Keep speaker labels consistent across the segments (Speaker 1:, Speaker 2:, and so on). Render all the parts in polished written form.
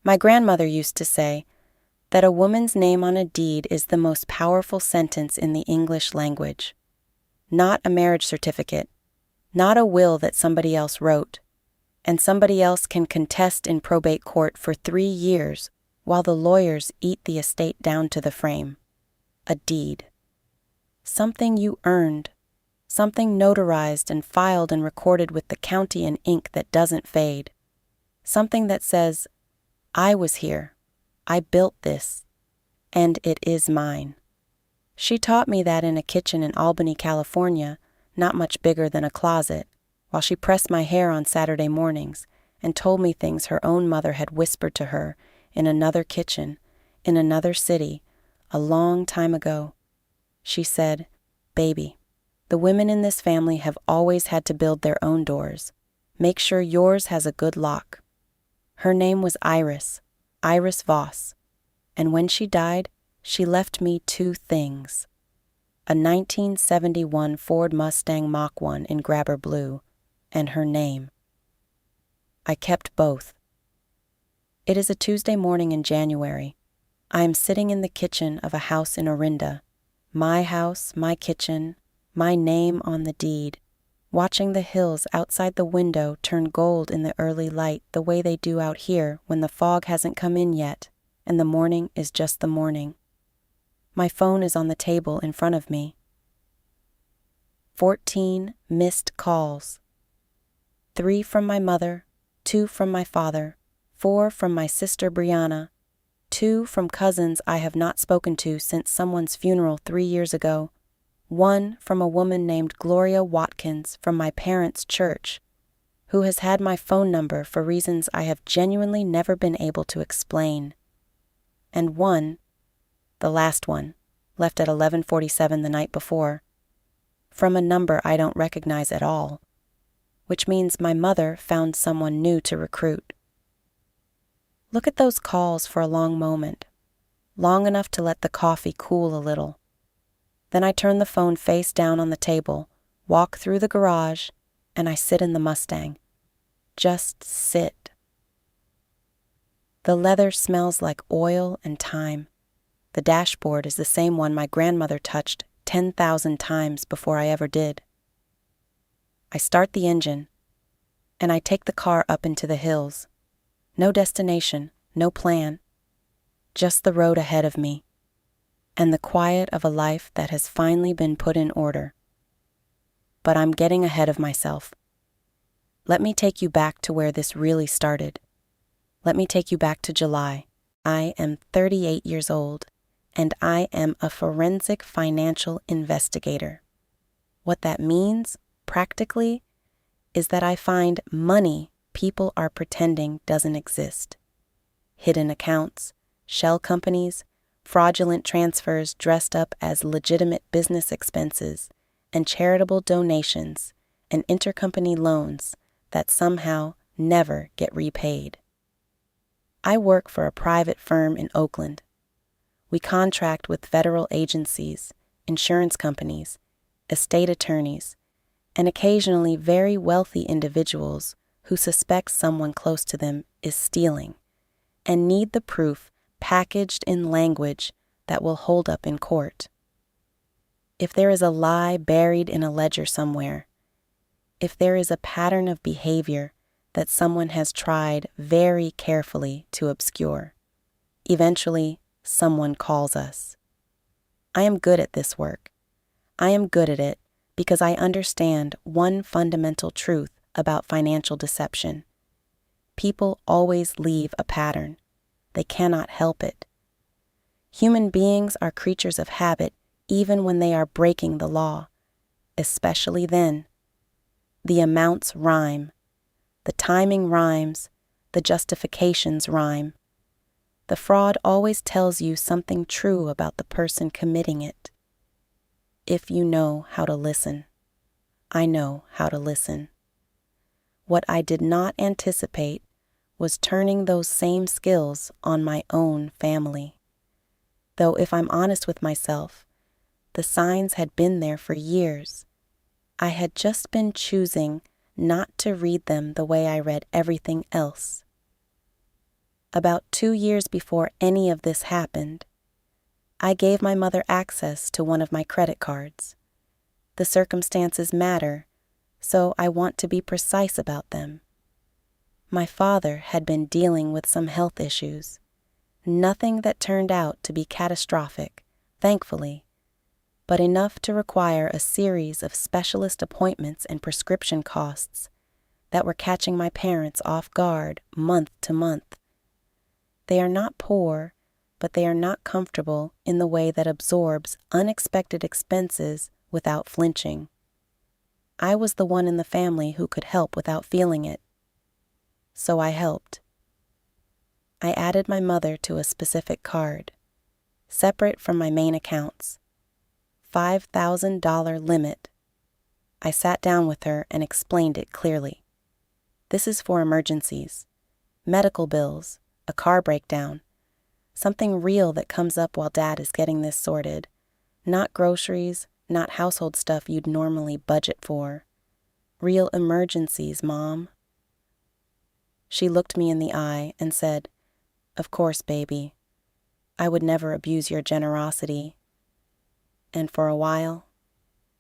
Speaker 1: My grandmother used to say that a woman's name on a deed is the most powerful sentence in the English language. Not a marriage certificate, not a will that somebody else wrote, and somebody else can contest in probate court for 3 years while the lawyers eat the estate down to the frame. A deed. Something you earned, something notarized and filed and recorded with the county in ink that doesn't fade. Something that says, I was here, I built this, and it is mine. She taught me that in a kitchen in Albany, California, not much bigger than a closet, while she pressed my hair on Saturday mornings and told me things her own mother had whispered to her in another kitchen, in another city, a long time ago. She said, Baby, the women in this family have always had to build their own doors. Make sure yours has a good lock. Her name was Iris Voss, and when she died, she left me 2 things. A 1971 Ford Mustang Mach 1 in Grabber Blue, and her name. I kept both. It is a Tuesday morning in January. I am sitting in the kitchen of a house in Orinda, my house, my kitchen, my name on the deed, watching the hills outside the window turn gold in the early light the way they do out here when the fog hasn't come in yet, and the morning is just the morning. My phone is on the table in front of me. 14 missed calls. 3 from my mother, 2 from my father, 4 from my sister Brianna, 2 from cousins I have not spoken to since someone's funeral 3 years ago, 1 from a woman named Gloria Watkins from my parents' church, who has had my phone number for reasons I have genuinely never been able to explain, and 1, the last one, left at 11:47 the night before, from a number I don't recognize at all, which means my mother found someone new to recruit. Look at those calls for a long moment, long enough to let the coffee cool a little. Then I turn the phone face down on the table, walk through the garage, and I sit in the Mustang. Just sit. The leather smells like oil and time. The dashboard is the same one my grandmother touched 10,000 times before I ever did. I start the engine, and I take the car up into the hills. No destination, no plan, just the road ahead of me, and the quiet of a life that has finally been put in order. But I'm getting ahead of myself. Let me take you back to where this really started. Let me take you back to July. I am 38 years old, and I am a forensic financial investigator. What that means, practically, is that I find money people are pretending doesn't exist. Hidden accounts, shell companies, fraudulent transfers dressed up as legitimate business expenses, and charitable donations and intercompany loans that somehow never get repaid. I work for a private firm in Oakland. We contract with federal agencies, insurance companies, estate attorneys, and occasionally very wealthy individuals who suspect someone close to them is stealing and need the proof packaged in language that will hold up in court. If there is a lie buried in a ledger somewhere, if there is a pattern of behavior that someone has tried very carefully to obscure, eventually someone calls us. I am good at this work. I am good at it because I understand one fundamental truth about financial deception. People always leave a pattern. They cannot help it. Human beings are creatures of habit even when they are breaking the law, especially then. The amounts rhyme. The timing rhymes. The justifications rhyme. The fraud always tells you something true about the person committing it. If you know how to listen. I know how to listen. What I did not anticipate was turning those same skills on my own family. Though if I'm honest with myself, the signs had been there for years. I had just been choosing not to read them the way I read everything else. About 2 years before any of this happened, I gave my mother access to one of my credit cards. The circumstances matter, so I want to be precise about them. My father had been dealing with some health issues. Nothing that turned out to be catastrophic, thankfully, but enough to require a series of specialist appointments and prescription costs that were catching my parents off guard month to month. They are not poor, but they are not comfortable in the way that absorbs unexpected expenses without flinching. I was the one in the family who could help without feeling it. So I helped. I added my mother to a specific card, separate from my main accounts. $5,000 limit. I sat down with her and explained it clearly. This is for emergencies, medical bills, a car breakdown, something real that comes up while Dad is getting this sorted, not groceries, not household stuff you'd normally budget for. Real emergencies, Mom. She looked me in the eye and said, "Of course, baby. I would never abuse your generosity." And for a while,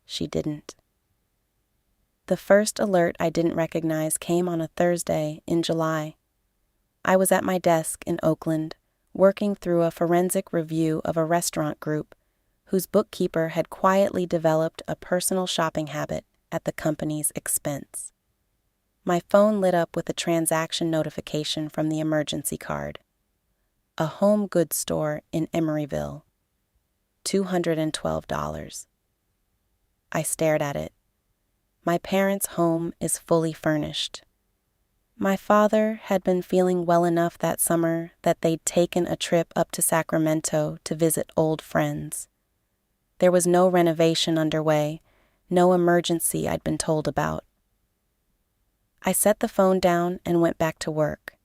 Speaker 1: she didn't. The first alert I didn't recognize came on a Thursday in July. I was at my desk in Oakland, working through a forensic review of a restaurant group whose bookkeeper had quietly developed a personal shopping habit at the company's expense. My phone lit up with a transaction notification from the emergency card. A home goods store in Emeryville. $212. I stared at it. My parents' home is fully furnished. My father had been feeling well enough that summer that they'd taken a trip up to Sacramento to visit old friends. There was no renovation underway, no emergency I'd been told about. I set the phone down and went back to work.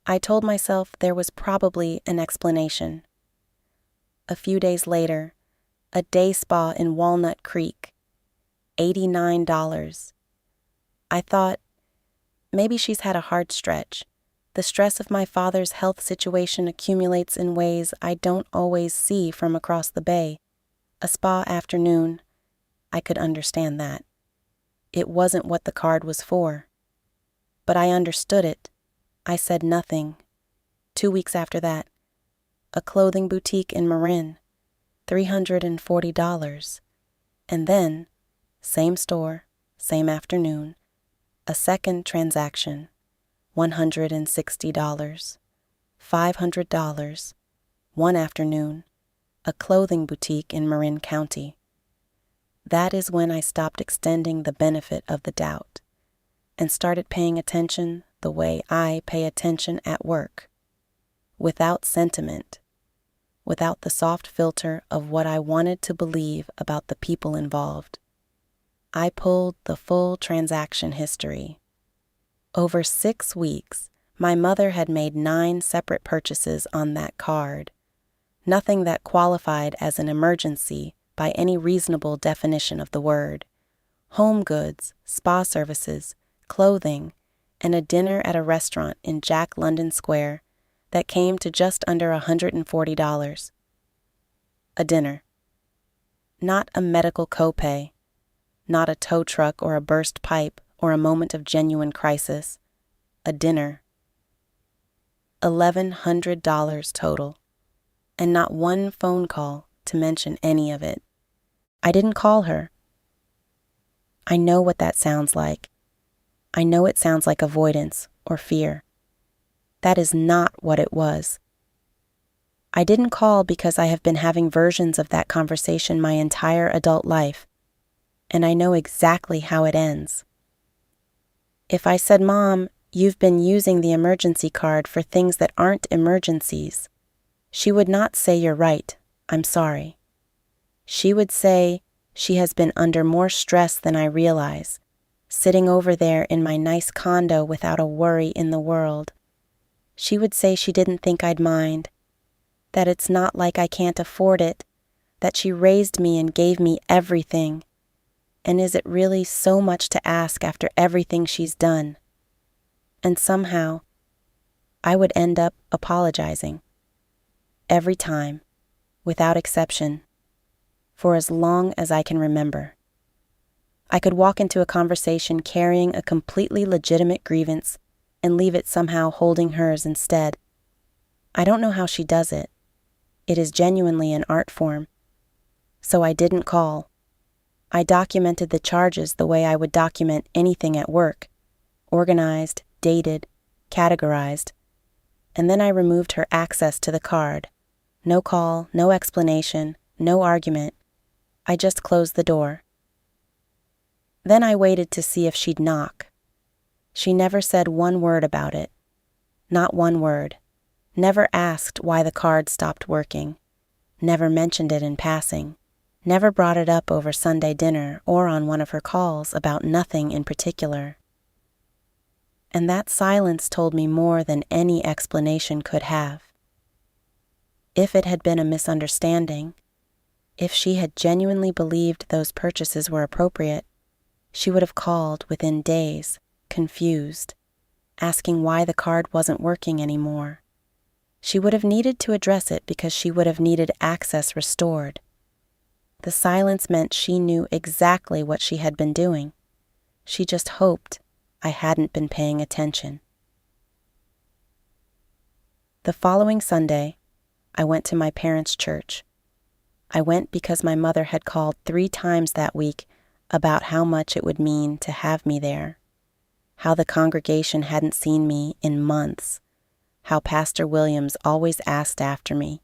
Speaker 1: I told myself there was probably an explanation. A few days later, a day spa in Walnut Creek, $89. I thought, maybe she's had a hard stretch. The stress of my father's health situation accumulates in ways I don't always see from across the bay. A spa afternoon, I could understand that. It wasn't what the card was for. But I understood it. I said nothing. 2 weeks after that, a clothing boutique in Marin, $340. And then, same store, same afternoon, a second transaction, $160, $500, one afternoon, a clothing boutique in Marin County. That is when I stopped extending the benefit of the doubt and started paying attention the way I pay attention at work, without sentiment, without the soft filter of what I wanted to believe about the people involved. I pulled the full transaction history. Over 6 weeks, my mother had made 9 separate purchases on that card, nothing that qualified as an emergency by any reasonable definition of the word. Home goods, spa services, clothing, and a dinner at a restaurant in Jack London Square that came to just under $140. A dinner. Not a medical copay, not a tow truck or a burst pipe or a moment of genuine crisis. A dinner. $1,100 total, and not one phone call to mention any of it. I didn't call her. I know what that sounds like. I know it sounds like avoidance or fear. That is not what it was. I didn't call because I have been having versions of that conversation my entire adult life, and I know exactly how it ends. If I said, "Mom, you've been using the emergency card for things that aren't emergencies," she would not say, "You're right, I'm sorry." She would say, "She has been under more stress than I realize, sitting over there in my nice condo without a worry in the world." She would say she didn't think I'd mind, that it's not like I can't afford it, that she raised me and gave me everything. And is it really so much to ask after everything she's done? And somehow, I would end up apologizing. Every time, without exception, for as long as I can remember. I could walk into a conversation carrying a completely legitimate grievance and leave it somehow holding hers instead. I don't know how she does it. It is genuinely an art form. So I didn't call. I documented the charges the way I would document anything at work, organized, dated, categorized, and then I removed her access to the card. No call, no explanation, no argument. I just closed the door. Then I waited to see if she'd knock. She never said one word about it. Not one word. Never asked why the card stopped working. Never mentioned it in passing. Never brought it up over Sunday dinner or on one of her calls about nothing in particular. And that silence told me more than any explanation could have. If it had been a misunderstanding, if she had genuinely believed those purchases were appropriate, she would have called within days, confused, asking why the card wasn't working anymore. She would have needed to address it because she would have needed access restored. The silence meant she knew exactly what she had been doing. She just hoped I hadn't been paying attention. The following Sunday, I went to my parents' church. I went because my mother had called 3 times that week about how much it would mean to have me there, how the congregation hadn't seen me in months, how Pastor Williams always asked after me.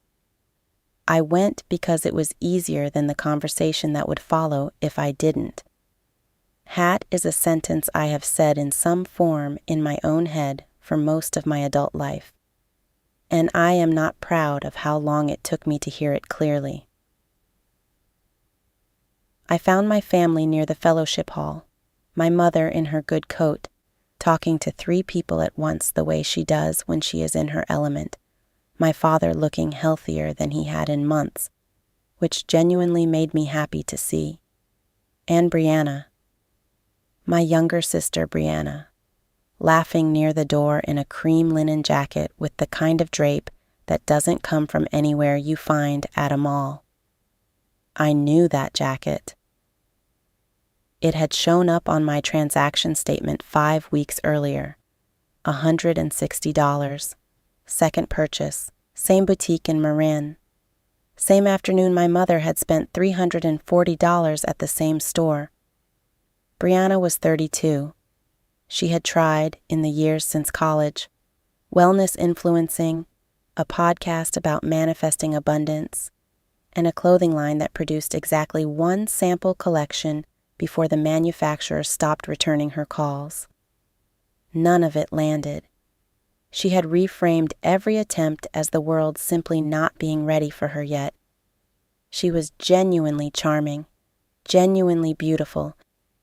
Speaker 1: I went because it was easier than the conversation that would follow if I didn't. Hat is a sentence I have said in some form in my own head for most of my adult life, and I am not proud of how long it took me to hear it clearly. I found my family near the fellowship hall, my mother in her good coat, talking to 3 people at once the way she does when she is in her element, my father looking healthier than he had in months, which genuinely made me happy to see, and Brianna, my younger sister Brianna, laughing near the door in a cream linen jacket with the kind of drape that doesn't come from anywhere you find at a mall. I knew that jacket. It had shown up on my transaction statement 5 weeks earlier. $160. Second purchase. Same boutique in Marin. Same afternoon my mother had spent $340 at the same store. Brianna was 32. She had tried, in the years since college, wellness influencing, a podcast about manifesting abundance, and a clothing line that produced exactly 1 sample collection before the manufacturer stopped returning her calls. None of it landed. She had reframed every attempt as the world simply not being ready for her yet. She was genuinely charming, genuinely beautiful,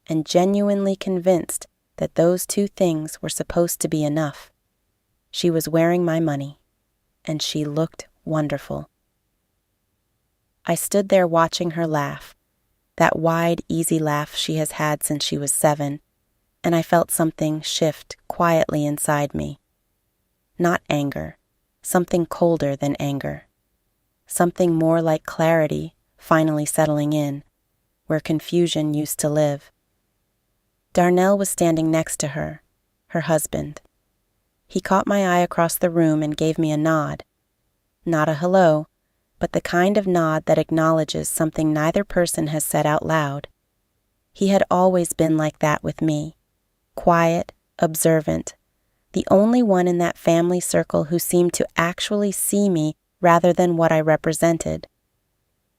Speaker 1: and genuinely convinced that those 2 things were supposed to be enough. She was wearing my money, and she looked wonderful. I stood there watching her laugh, that wide, easy laugh she has had since she was 7, and I felt something shift quietly inside me. Not anger, something colder than anger. Something more like clarity finally settling in, where confusion used to live. Darnell was standing next to her, her husband. He caught my eye across the room and gave me a nod. Not a hello, but the kind of nod that acknowledges something neither person has said out loud. He had always been like that with me, quiet, observant, the only one in that family circle who seemed to actually see me rather than what I represented.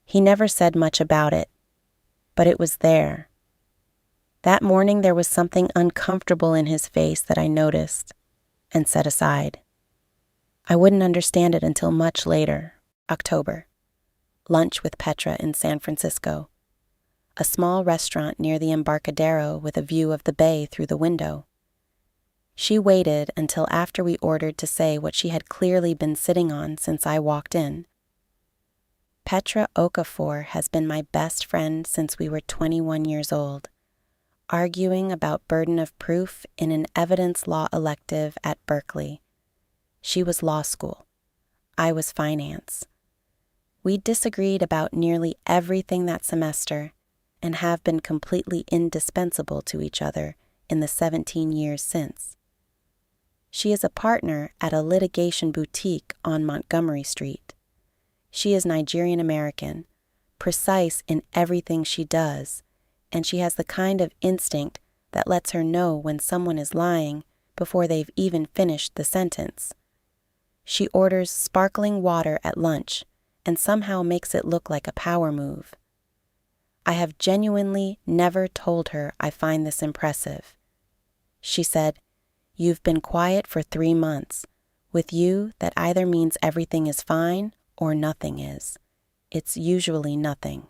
Speaker 1: He never said much about it, but it was there. That morning there was something uncomfortable in his face that I noticed and set aside. I wouldn't understand it until much later, October. Lunch with Petra in San Francisco. A small restaurant near the Embarcadero with a view of the bay through the window. She waited until after we ordered to say what she had clearly been sitting on since I walked in. Petra Okafor has been my best friend since we were 21 years old, arguing about burden of proof in an evidence law elective at Berkeley. She was law school. I was finance. We disagreed about nearly everything that semester and have been completely indispensable to each other in the 17 years since. She is a partner at a litigation boutique on Montgomery Street. She is Nigerian American, precise in everything she does, and she has the kind of instinct that lets her know when someone is lying before they've even finished the sentence. She orders sparkling water at lunch and somehow makes it look like a power move. I have genuinely never told her I find this impressive. She said, "You've been quiet for 3 months. With you, that either means everything is fine or nothing is. It's usually nothing."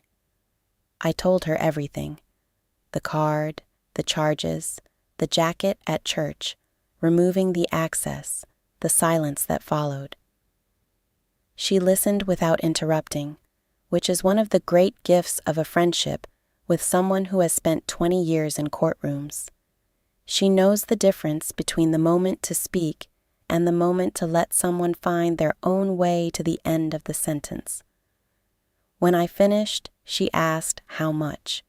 Speaker 1: I told her everything. The card, the charges, the jacket at church, removing the access, the silence that followed. She listened without interrupting, which is one of the great gifts of a friendship with someone who has spent 20 years in courtrooms. She knows the difference between the moment to speak and the moment to let someone find their own way to the end of the sentence. When I finished, she asked how much.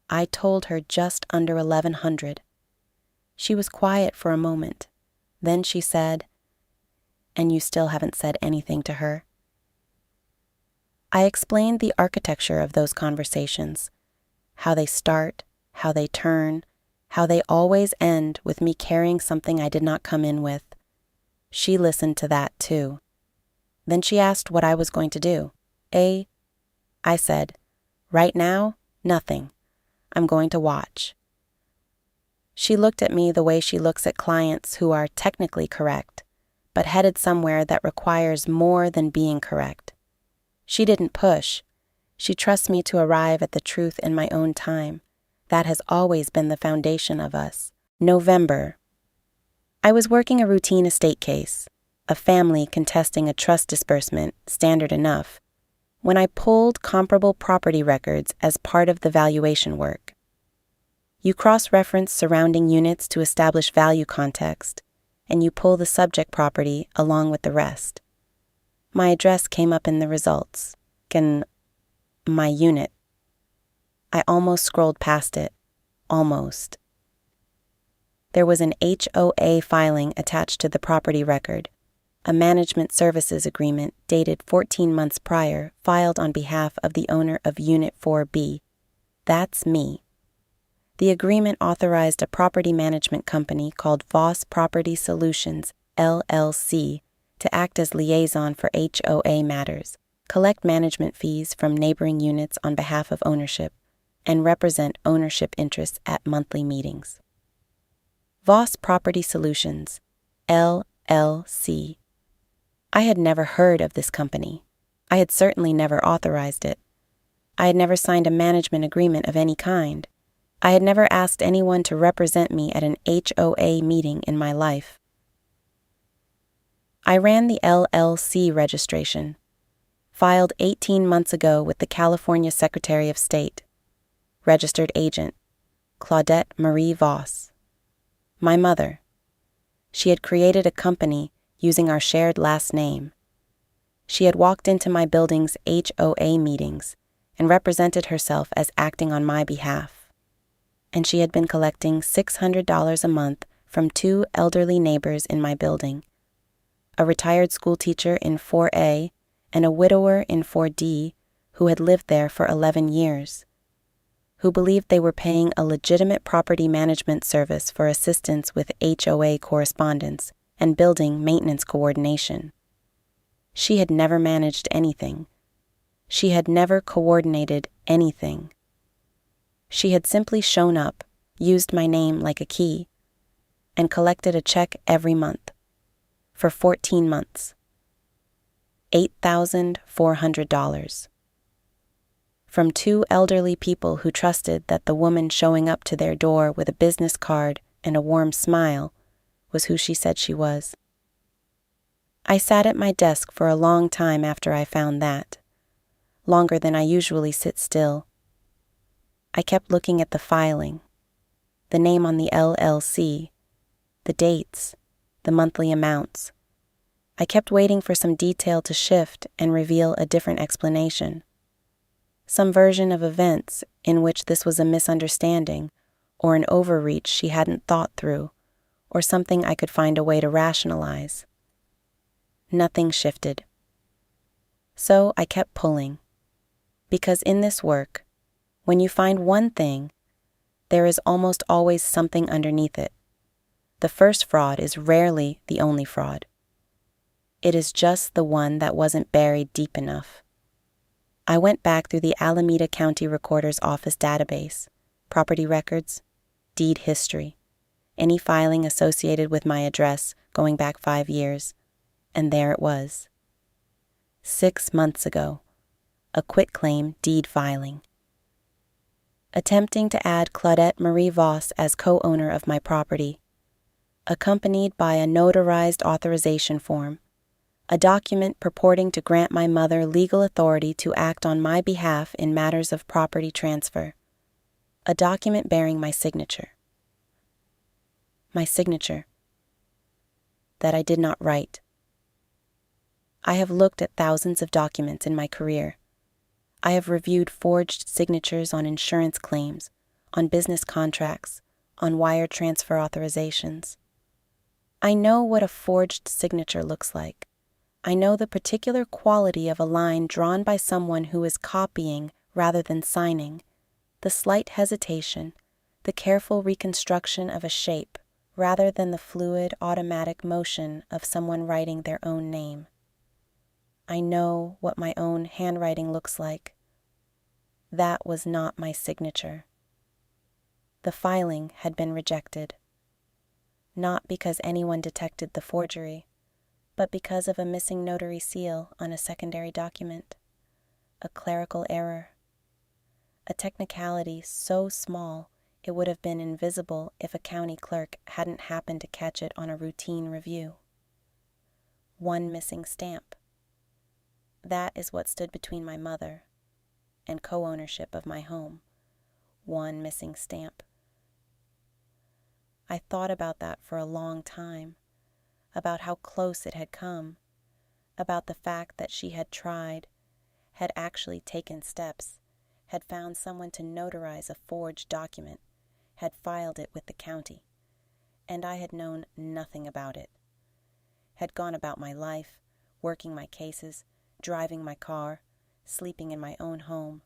Speaker 1: I told her just under $1,100. She was quiet for a moment. Then she said, "And you still haven't said anything to her?" I explained the architecture of those conversations, how they start, how they turn, how they always end with me carrying something I did not come in with. She listened to that too. Then she asked what I was going to do. I said, "Right now, nothing. I'm going to watch." She looked at me the way she looks at clients who are technically correct, but headed somewhere that requires more than being correct. She didn't push. She trusts me to arrive at the truth in my own time. That has always been the foundation of us. November. I was working a routine estate case, a family contesting a trust disbursement, standard enough, when I pulled comparable property records as part of the valuation work. You cross-reference surrounding units to establish value context, and you pull the subject property along with the rest. My address came up in the results. My unit. I almost scrolled past it. Almost. There was an HOA filing attached to the property record, a management services agreement dated 14 months prior, filed on behalf of the owner of Unit 4B. That's me. The agreement authorized a property management company called Voss Property Solutions, LLC, to act as liaison for HOA matters, collect management fees from neighboring units on behalf of ownership, and represent ownership interests at monthly meetings. Voss Property Solutions, LLC. I had never heard of this company. I had certainly never authorized it. I had never signed a management agreement of any kind. I had never asked anyone to represent me at an HOA meeting in my life. I ran the LLC registration, filed 18 months ago with the California Secretary of State. Registered agent, Claudette Marie Voss. My mother. She had created a company using our shared last name. She had walked into my building's HOA meetings and represented herself as acting on my behalf. And she had been collecting $600 a month from 2 elderly neighbors in my building, a retired schoolteacher in 4A and a widower in 4D who had lived there for 11 years, who believed they were paying a legitimate property management service for assistance with HOA correspondence and building maintenance coordination. She had never managed anything. She had never coordinated anything. She had simply shown up, used my name like a key, and collected a check every month. For 14 months. $8,400. From 2 elderly people who trusted that the woman showing up to their door with a business card and a warm smile was who she said she was. I sat at my desk for a long time after I found that, longer than I usually sit still. I kept looking at the filing, the name on the LLC, the dates, the monthly amounts. I kept waiting for some detail to shift and reveal a different explanation. Some version of events in which this was a misunderstanding, or an overreach she hadn't thought through, or something I could find a way to rationalize. Nothing shifted. So I kept pulling. Because in this work, when you find one thing, there is almost always something underneath it. The first fraud is rarely the only fraud. It is just the one that wasn't buried deep enough. I went back through the Alameda County Recorder's Office database, property records, deed history, any filing associated with my address going back 5 years, and there it was. 6 months ago, a quitclaim deed filing. Attempting to add Claudette Marie Voss as co-owner of my property, accompanied by a notarized authorization form, a document purporting to grant my mother legal authority to act on my behalf in matters of property transfer, a document bearing my signature. My signature that I did not write. I have looked at thousands of documents in my career. I have reviewed forged signatures on insurance claims, on business contracts, on wire transfer authorizations. I know what a forged signature looks like. I know the particular quality of a line drawn by someone who is copying rather than signing, the slight hesitation, the careful reconstruction of a shape rather than the fluid, automatic motion of someone writing their own name. I know what my own handwriting looks like. That was not my signature. The filing had been rejected. Not because anyone detected the forgery, but because of a missing notary seal on a secondary document, a clerical error, a technicality so small it would have been invisible if a county clerk hadn't happened to catch it on a routine review. One missing stamp. That is what stood between my mother and co-ownership of my home. One missing stamp. I thought about that for a long time, about how close it had come, about the fact that she had tried, had actually taken steps, had found someone to notarize a forged document, had filed it with the county, and I had known nothing about it. Had gone about my life, working my cases, driving my car, sleeping in my own home,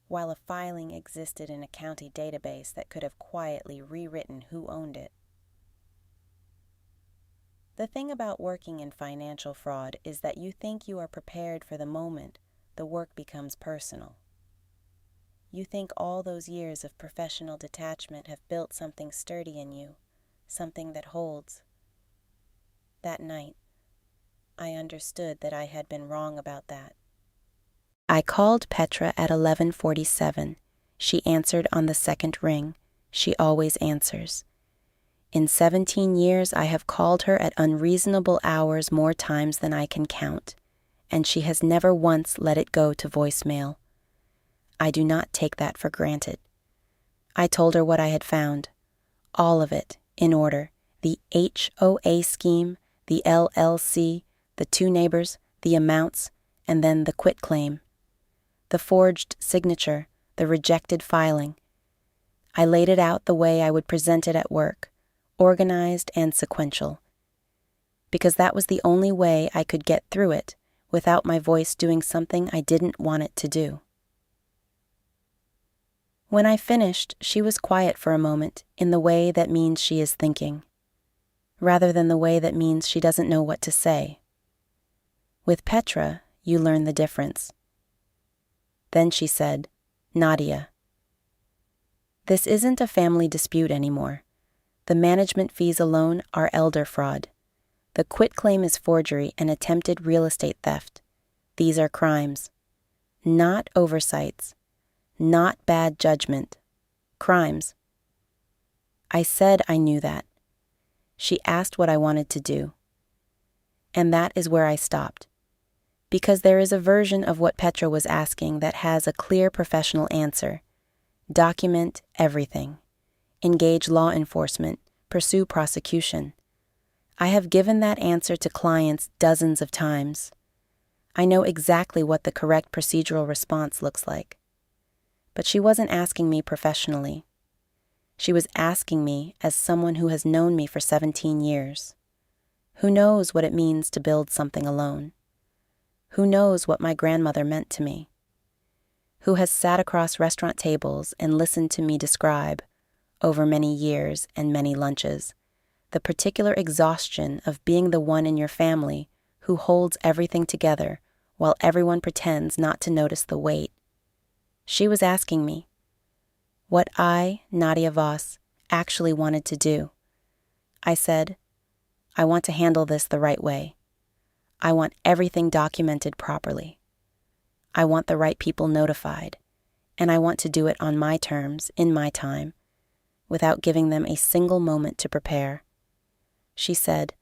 Speaker 1: while a filing existed in a county database that could have quietly rewritten who owned it. The thing about working in financial fraud is that you think you are prepared for the moment the work becomes personal. You think all those years of professional detachment have built something sturdy in you, something that holds. That night, I understood that I had been wrong about that. I called Petra at 11:47. She answered on the second ring. She always answers. In 17 years, I have called her at unreasonable hours more times than I can count, and she has never once let it go to voicemail. I do not take that for granted. I told her what I had found. All of it, in order. The HOA scheme, the LLC, the 2 neighbors, the amounts, and then the quitclaim. The forged signature, the rejected filing. I laid it out the way I would present it at work, organized and sequential, because that was the only way I could get through it without my voice doing something I didn't want it to do. When I finished, she was quiet for a moment in the way that means she is thinking, rather than the way that means she doesn't know what to say. With Petra, you learn the difference. Then she said, "Nadia, this isn't a family dispute anymore. The management fees alone are elder fraud. The quitclaim is forgery and attempted real estate theft. These are crimes. Not oversights. Not bad judgment. Crimes." I said I knew that. She asked what I wanted to do. And that is where I stopped. Because there is a version of what Petra was asking that has a clear professional answer. Document everything. Engage law enforcement. Pursue prosecution. I have given that answer to clients dozens of times. I know exactly what the correct procedural response looks like. But she wasn't asking me professionally. She was asking me as someone who has known me for 17 years. Who knows what it means to build something alone? Who knows what my grandmother meant to me? Who has sat across restaurant tables and listened to me describe, over many years and many lunches, the particular exhaustion of being the one in your family who holds everything together while everyone pretends not to notice the weight. She was asking me what I, Nadia Voss, actually wanted to do. I said, I want to handle this the right way. I want everything documented properly. I want the right people notified, and I want to do it on my terms, in my time, without giving them a single moment to prepare. She said,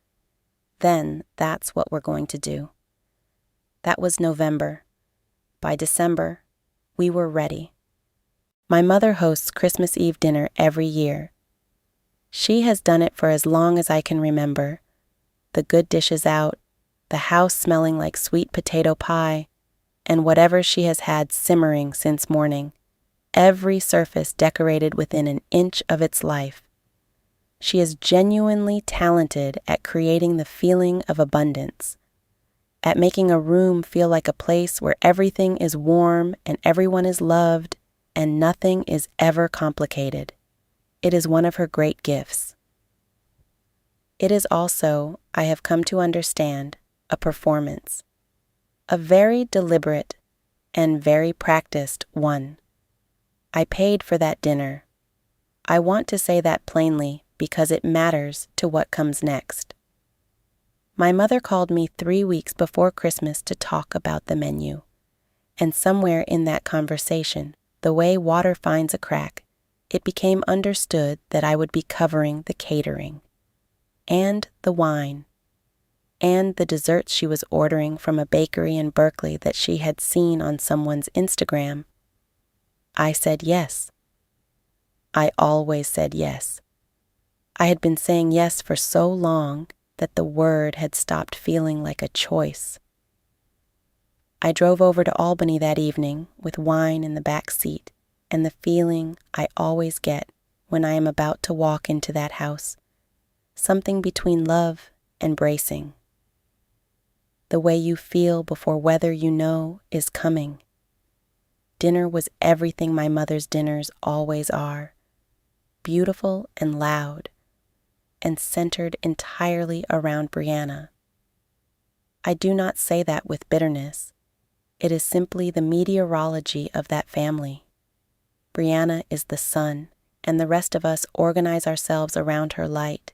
Speaker 1: then that's what we're going to do. That was November. By December, we were ready. My mother hosts Christmas Eve dinner every year. She has done it for as long as I can remember. The good dishes out, the house smelling like sweet potato pie, and whatever she has had simmering since morning, every surface decorated within an inch of its life. She is genuinely talented at creating the feeling of abundance, at making a room feel like a place where everything is warm and everyone is loved and nothing is ever complicated. It is one of her great gifts. It is also, I have come to understand, a performance. A very deliberate and very practiced one. I paid for that dinner. I want to say that plainly because it matters to what comes next. My mother called me 3 weeks before Christmas to talk about the menu, and somewhere in that conversation, the way water finds a crack, it became understood that I would be covering the catering, and the wine, and the desserts she was ordering from a bakery in Berkeley that she had seen on someone's Instagram. I said yes. I always said yes. I had been saying yes for so long that the word had stopped feeling like a choice. I drove over to Albany that evening with wine in the back seat and the feeling I always get when I am about to walk into that house, something between love and bracing. The way you feel before whether you know is coming. Dinner was everything my mother's dinners always are, beautiful and loud, and centered entirely around Brianna. I do not say that with bitterness. It is simply the meteorology of that family. Brianna is the sun, and the rest of us organize ourselves around her light.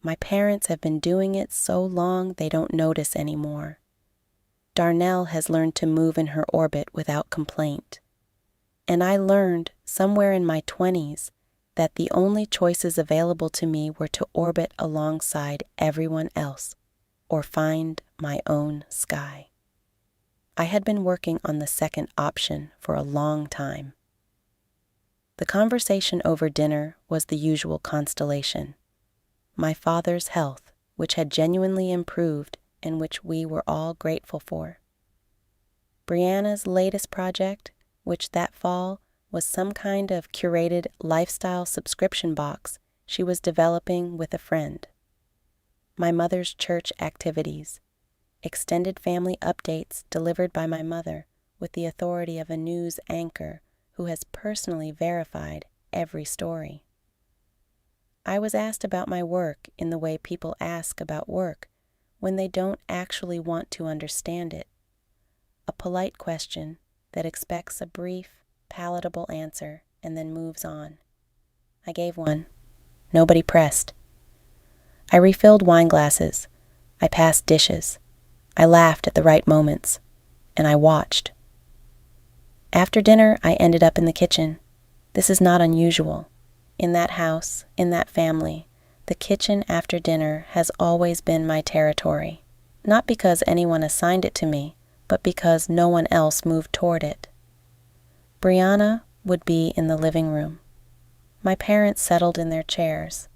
Speaker 1: My parents have been doing it so long they don't notice anymore. Darnell has learned to move in her orbit without complaint. And I learned, somewhere in my 20s, that the only choices available to me were to orbit alongside everyone else, or find my own sky. I had been working on the second option for a long time. The conversation over dinner was the usual constellation. My father's health, which had genuinely improved and which we were all grateful for. Brianna's latest project, which that fall was some kind of curated lifestyle subscription box she was developing with a friend. My mother's church activities, extended family updates delivered by my mother with the authority of a news anchor who has personally verified every story. I was asked about my work in the way people ask about work when they don't actually want to understand it. A polite question that expects a brief, palatable answer and then moves on. I gave one. Nobody pressed. I refilled wine glasses. I passed dishes. I laughed at the right moments. And I watched. After dinner, I ended up in the kitchen. This is not unusual. In that house, in that family, the kitchen after dinner has always been my territory. Not because anyone assigned it to me, but because no one else moved toward it. Brianna would be in the living room. My parents settled in their chairs.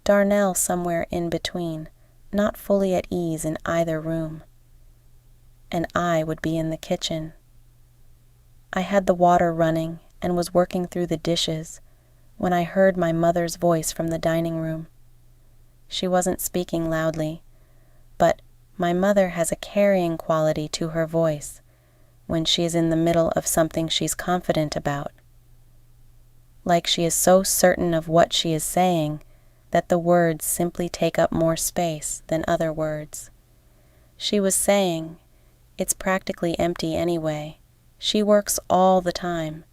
Speaker 1: Darnell somewhere in between, not fully at ease in either room. And I would be in the kitchen. I had the water running and was working through the dishes when I heard my mother's voice from the dining room. She wasn't speaking loudly, but my mother has a carrying quality to her voice when she is in the middle of something she's confident about. Like she is so certain of what she is saying that the words simply take up more space than other words. She was saying, "It's practically empty anyway. She works all the time.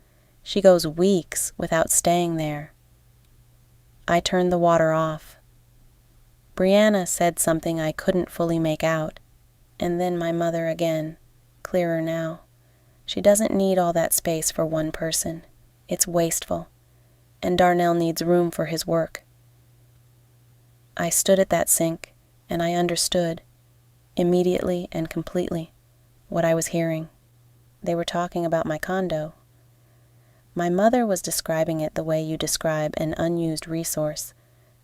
Speaker 1: She goes weeks without staying there." I turned the water off. Brianna said something I couldn't fully make out, and then my mother again, clearer now. She doesn't need all that space for one person. It's wasteful, and Darnell needs room for his work. I stood at that sink, and I understood, immediately and completely, what I was hearing. They were talking about my condo. My mother was describing it the way you describe an unused resource,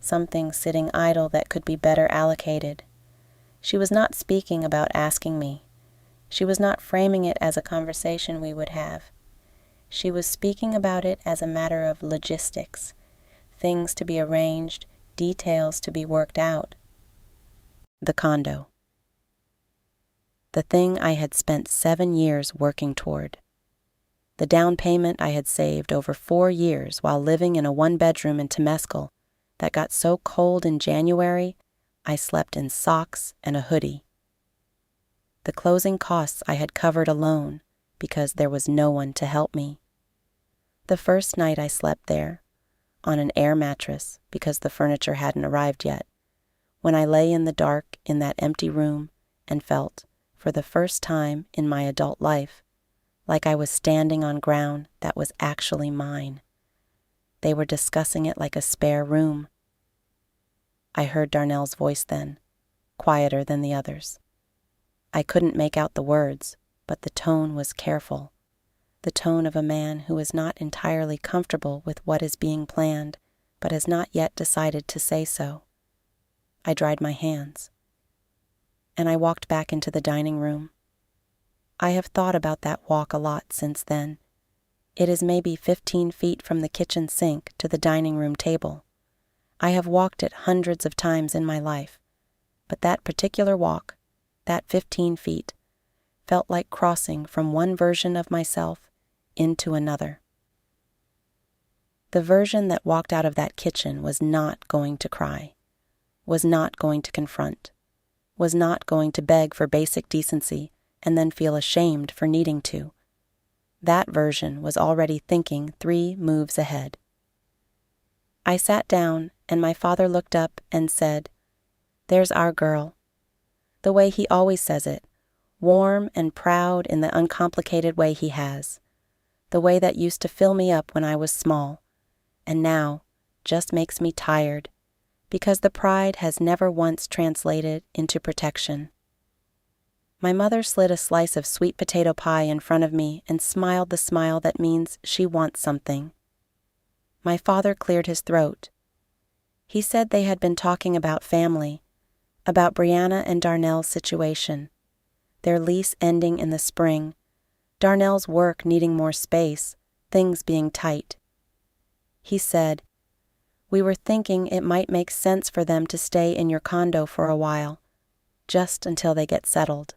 Speaker 1: something sitting idle that could be better allocated. She was not speaking about asking me. She was not framing it as a conversation we would have. She was speaking about it as a matter of logistics, things to be arranged, details to be worked out. The condo. The thing I had spent 7 years working toward. The down payment I had saved over 4 years while living in a 1-bedroom in Temescal that got so cold in January, I slept in socks and a hoodie. The closing costs I had covered alone because there was no one to help me. The first night I slept there, on an air mattress because the furniture hadn't arrived yet, when I lay in the dark in that empty room and felt, for the first time in my adult life, like I was standing on ground that was actually mine. They were discussing it like a spare room. I heard Darnell's voice then, quieter than the others. I couldn't make out the words, but the tone was careful, the tone of a man who is not entirely comfortable with what is being planned, but has not yet decided to say so. I dried my hands, and I walked back into the dining room. I have thought about that walk a lot since then. It is maybe 15 feet from the kitchen sink to the dining room table. I have walked it hundreds of times in my life, but that particular walk, that 15 feet, felt like crossing from one version of myself into another. The version that walked out of that kitchen was not going to cry, was not going to confront, was not going to beg for basic decency and then feel ashamed for needing to. That version was already thinking 3 moves ahead. I sat down, and my father looked up and said, "There's our girl." The way he always says it, warm and proud in the uncomplicated way he has. The way that used to fill me up when I was small, and now just makes me tired, because the pride has never once translated into protection. My mother slid a slice of sweet potato pie in front of me and smiled the smile that means she wants something. My father cleared his throat. He said they had been talking about family, about Brianna and Darnell's situation, their lease ending in the spring, Darnell's work needing more space, things being tight. He said, "We were thinking it might make sense for them to stay in your condo for a while, just until they get settled."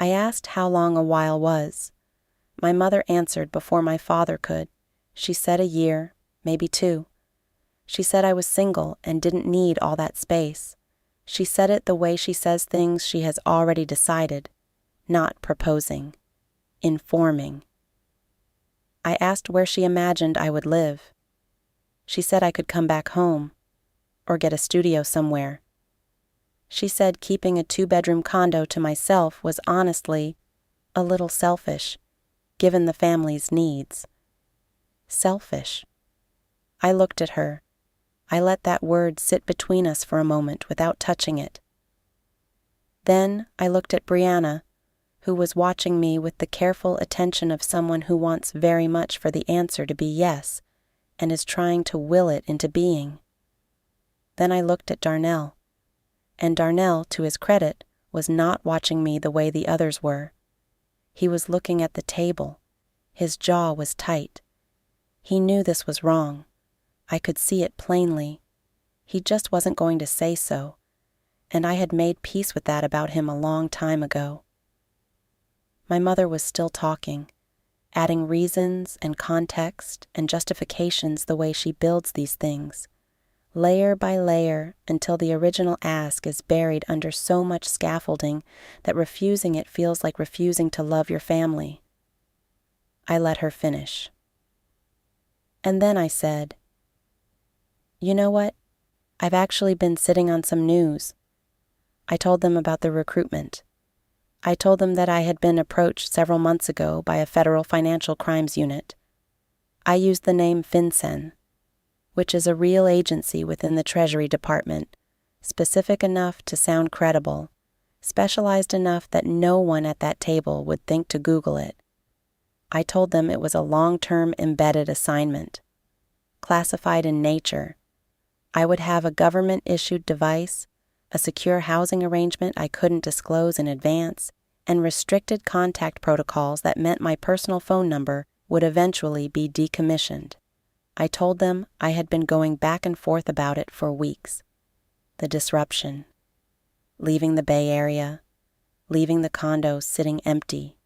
Speaker 1: I asked how long a while was. My mother answered before my father could. She said a year, maybe 2. She said I was single and didn't need all that space. She said it the way she says things she has already decided, not proposing, informing. I asked where she imagined I would live. She said I could come back home, or get a studio somewhere. She said keeping a 2-bedroom condo to myself was honestly a little selfish, given the family's needs. Selfish. I looked at her. I let that word sit between us for a moment without touching it. Then I looked at Brianna, who was watching me with the careful attention of someone who wants very much for the answer to be yes, and is trying to will it into being. Then I looked at Darnell. And Darnell, to his credit, was not watching me the way the others were. He was looking at the table. His jaw was tight. He knew this was wrong. I could see it plainly. He just wasn't going to say so, and I had made peace with that about him a long time ago. My mother was still talking, adding reasons and context and justifications the way she builds these things, layer by layer, until the original ask is buried under so much scaffolding that refusing it feels like refusing to love your family. I let her finish. And then I said, "You know what? I've actually been sitting on some news." I told them about the recruitment. I told them that I had been approached several months ago by a federal financial crimes unit. I used the name FinCEN, which is a real agency within the Treasury Department, specific enough to sound credible, specialized enough that no one at that table would think to Google it. I told them it was a long-term embedded assignment, classified in nature. I would have a government-issued device, a secure housing arrangement I couldn't disclose in advance, and restricted contact protocols that meant my personal phone number would eventually be decommissioned. I told them I had been going back and forth about it for weeks. The disruption. Leaving the Bay Area. Leaving the condo sitting empty.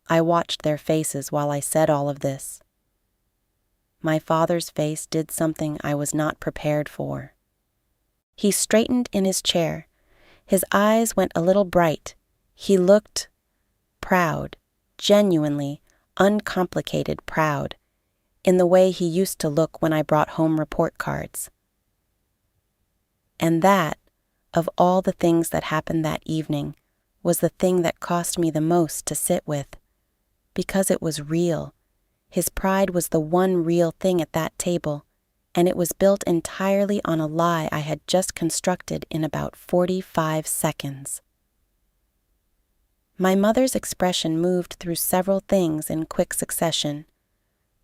Speaker 1: I watched their faces while I said all of this. My father's face did something I was not prepared for. He straightened in his chair. His eyes went a little bright. He looked proud, genuinely, uncomplicated proud, in the way he used to look when I brought home report cards. And that, of all the things that happened that evening, was the thing that cost me the most to sit with, because it was real. His pride was the one real thing at that table, and it was built entirely on a lie I had just constructed in about 45 seconds. My mother's expression moved through several things in quick succession: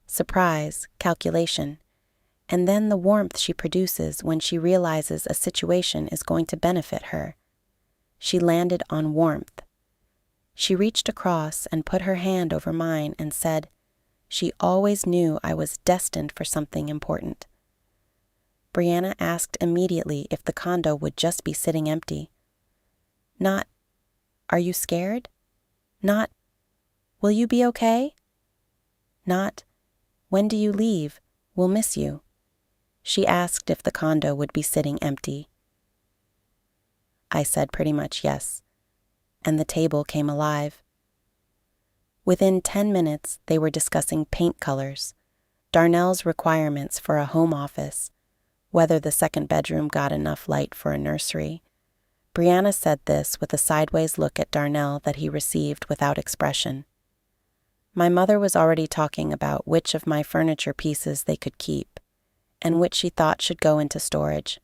Speaker 1: surprise, calculation, and then the warmth she produces when she realizes a situation is going to benefit her. She landed on warmth. She reached across and put her hand over mine and said, she always knew I was destined for something important. Brianna asked immediately if the condo would just be sitting empty. Not, "Are you scared?" Not, "Will you be okay?" Not, "When do you leave? We'll miss you." She asked if the condo would be sitting empty. I said pretty much yes, and the table came alive. Within 10 minutes, they were discussing paint colors, Darnell's requirements for a home office, whether the second bedroom got enough light for a nursery. Brianna said this with a sideways look at Darnell that he received without expression. My mother was already talking about which of my furniture pieces they could keep, and which she thought should go into storage.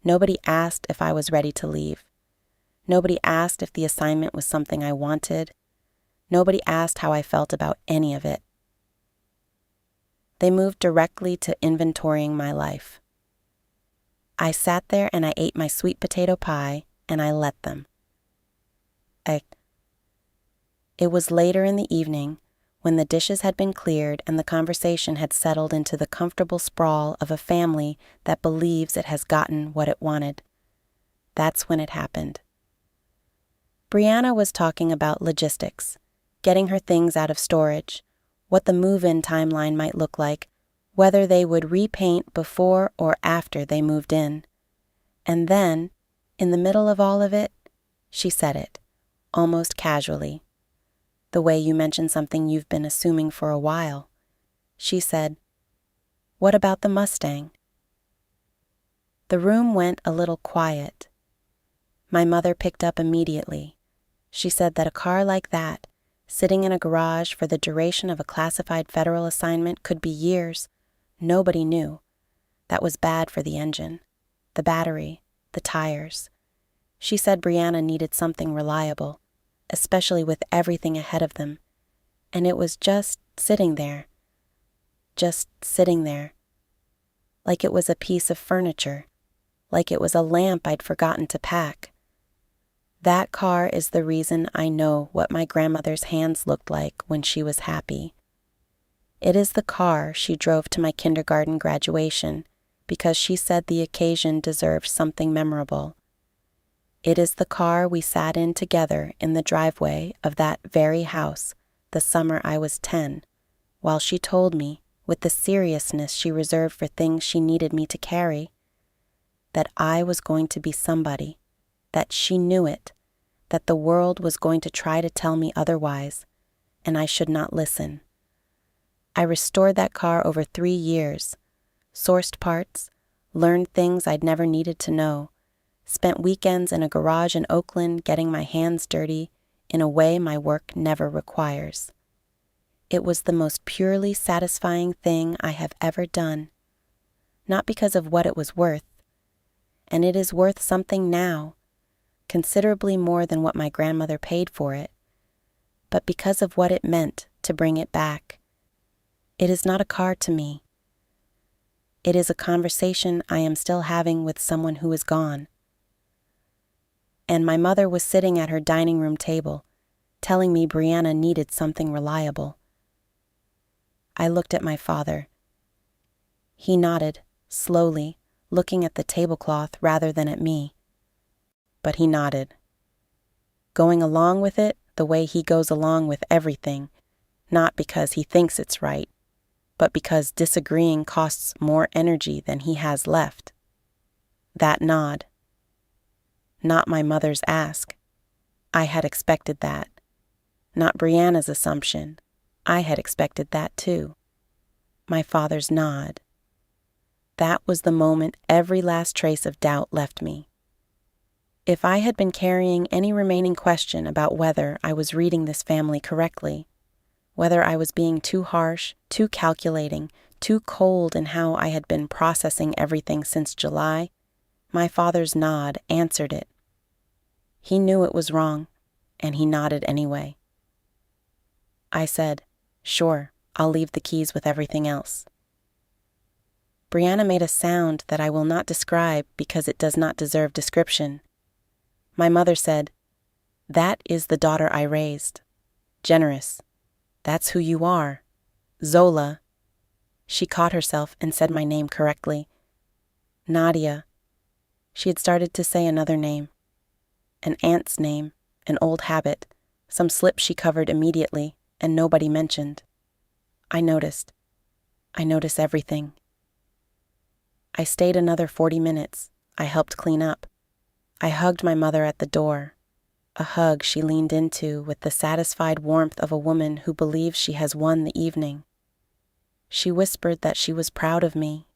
Speaker 1: Nobody asked if I was ready to leave. Nobody asked if the assignment was something I wanted. Nobody asked how I felt about any of it. They moved directly to inventorying my life. I sat there and I ate my sweet potato pie, and I let them. It was later in the evening, when the dishes had been cleared and the conversation had settled into the comfortable sprawl of a family that believes it has gotten what it wanted. That's when it happened. Brianna was talking about logistics, getting her things out of storage, what the move-in timeline might look like, whether they would repaint before or after they moved in. And then, in the middle of all of it, she said it, almost casually, the way you mention something you've been assuming for a while. She said, "What about the Mustang?" The room went a little quiet. My mother picked up immediately. She said that a car like that, sitting in a garage for the duration of a classified federal assignment, could be years. Nobody knew. That was bad for the engine, the battery, the tires. She said Brianna needed something reliable, especially with everything ahead of them. And it was just sitting there, like it was a piece of furniture, like it was a lamp I'd forgotten to pack. That car is the reason I know what my grandmother's hands looked like when she was happy. It is the car she drove to my kindergarten graduation because she said the occasion deserved something memorable. It is the car we sat in together in the driveway of that very house the summer I was 10, while she told me, with the seriousness she reserved for things she needed me to carry, that I was going to be somebody, that she knew it, that the world was going to try to tell me otherwise, and I should not listen. I restored that car over 3 years, sourced parts, learned things I'd never needed to know, spent weekends in a garage in Oakland getting my hands dirty in a way my work never requires. It was the most purely satisfying thing I have ever done, not because of what it was worth, and it is worth something now, considerably more than what my grandmother paid for it, but because of what it meant to bring it back. It is not a car to me. It is a conversation I am still having with someone who is gone. And my mother was sitting at her dining room table, telling me Brianna needed something reliable. I looked at my father. He nodded, slowly, looking at the tablecloth rather than at me. But he nodded. Going along with it the way he goes along with everything, not because he thinks it's right, but because disagreeing costs more energy than he has left. That nod. Not my mother's ask. I had expected that. Not Brianna's assumption. I had expected that too. My father's nod. That was the moment every last trace of doubt left me. If I had been carrying any remaining question about whether I was reading this family correctly, whether I was being too harsh, too calculating, too cold in how I had been processing everything since July, my father's nod answered it. He knew it was wrong, and he nodded anyway. I said, "Sure, I'll leave the keys with everything else." Brianna made a sound that I will not describe because it does not deserve description. My mother said, "That is the daughter I raised. Generous. That's who you are. Zola." She caught herself and said my name correctly. Nadia. She had started to say another name. An aunt's name, an old habit, some slip she covered immediately, and nobody mentioned. I noticed. I notice everything. I stayed another 40 minutes. I helped clean up. I hugged my mother at the door, a hug she leaned into with the satisfied warmth of a woman who believes she has won the evening. She whispered that she was proud of me,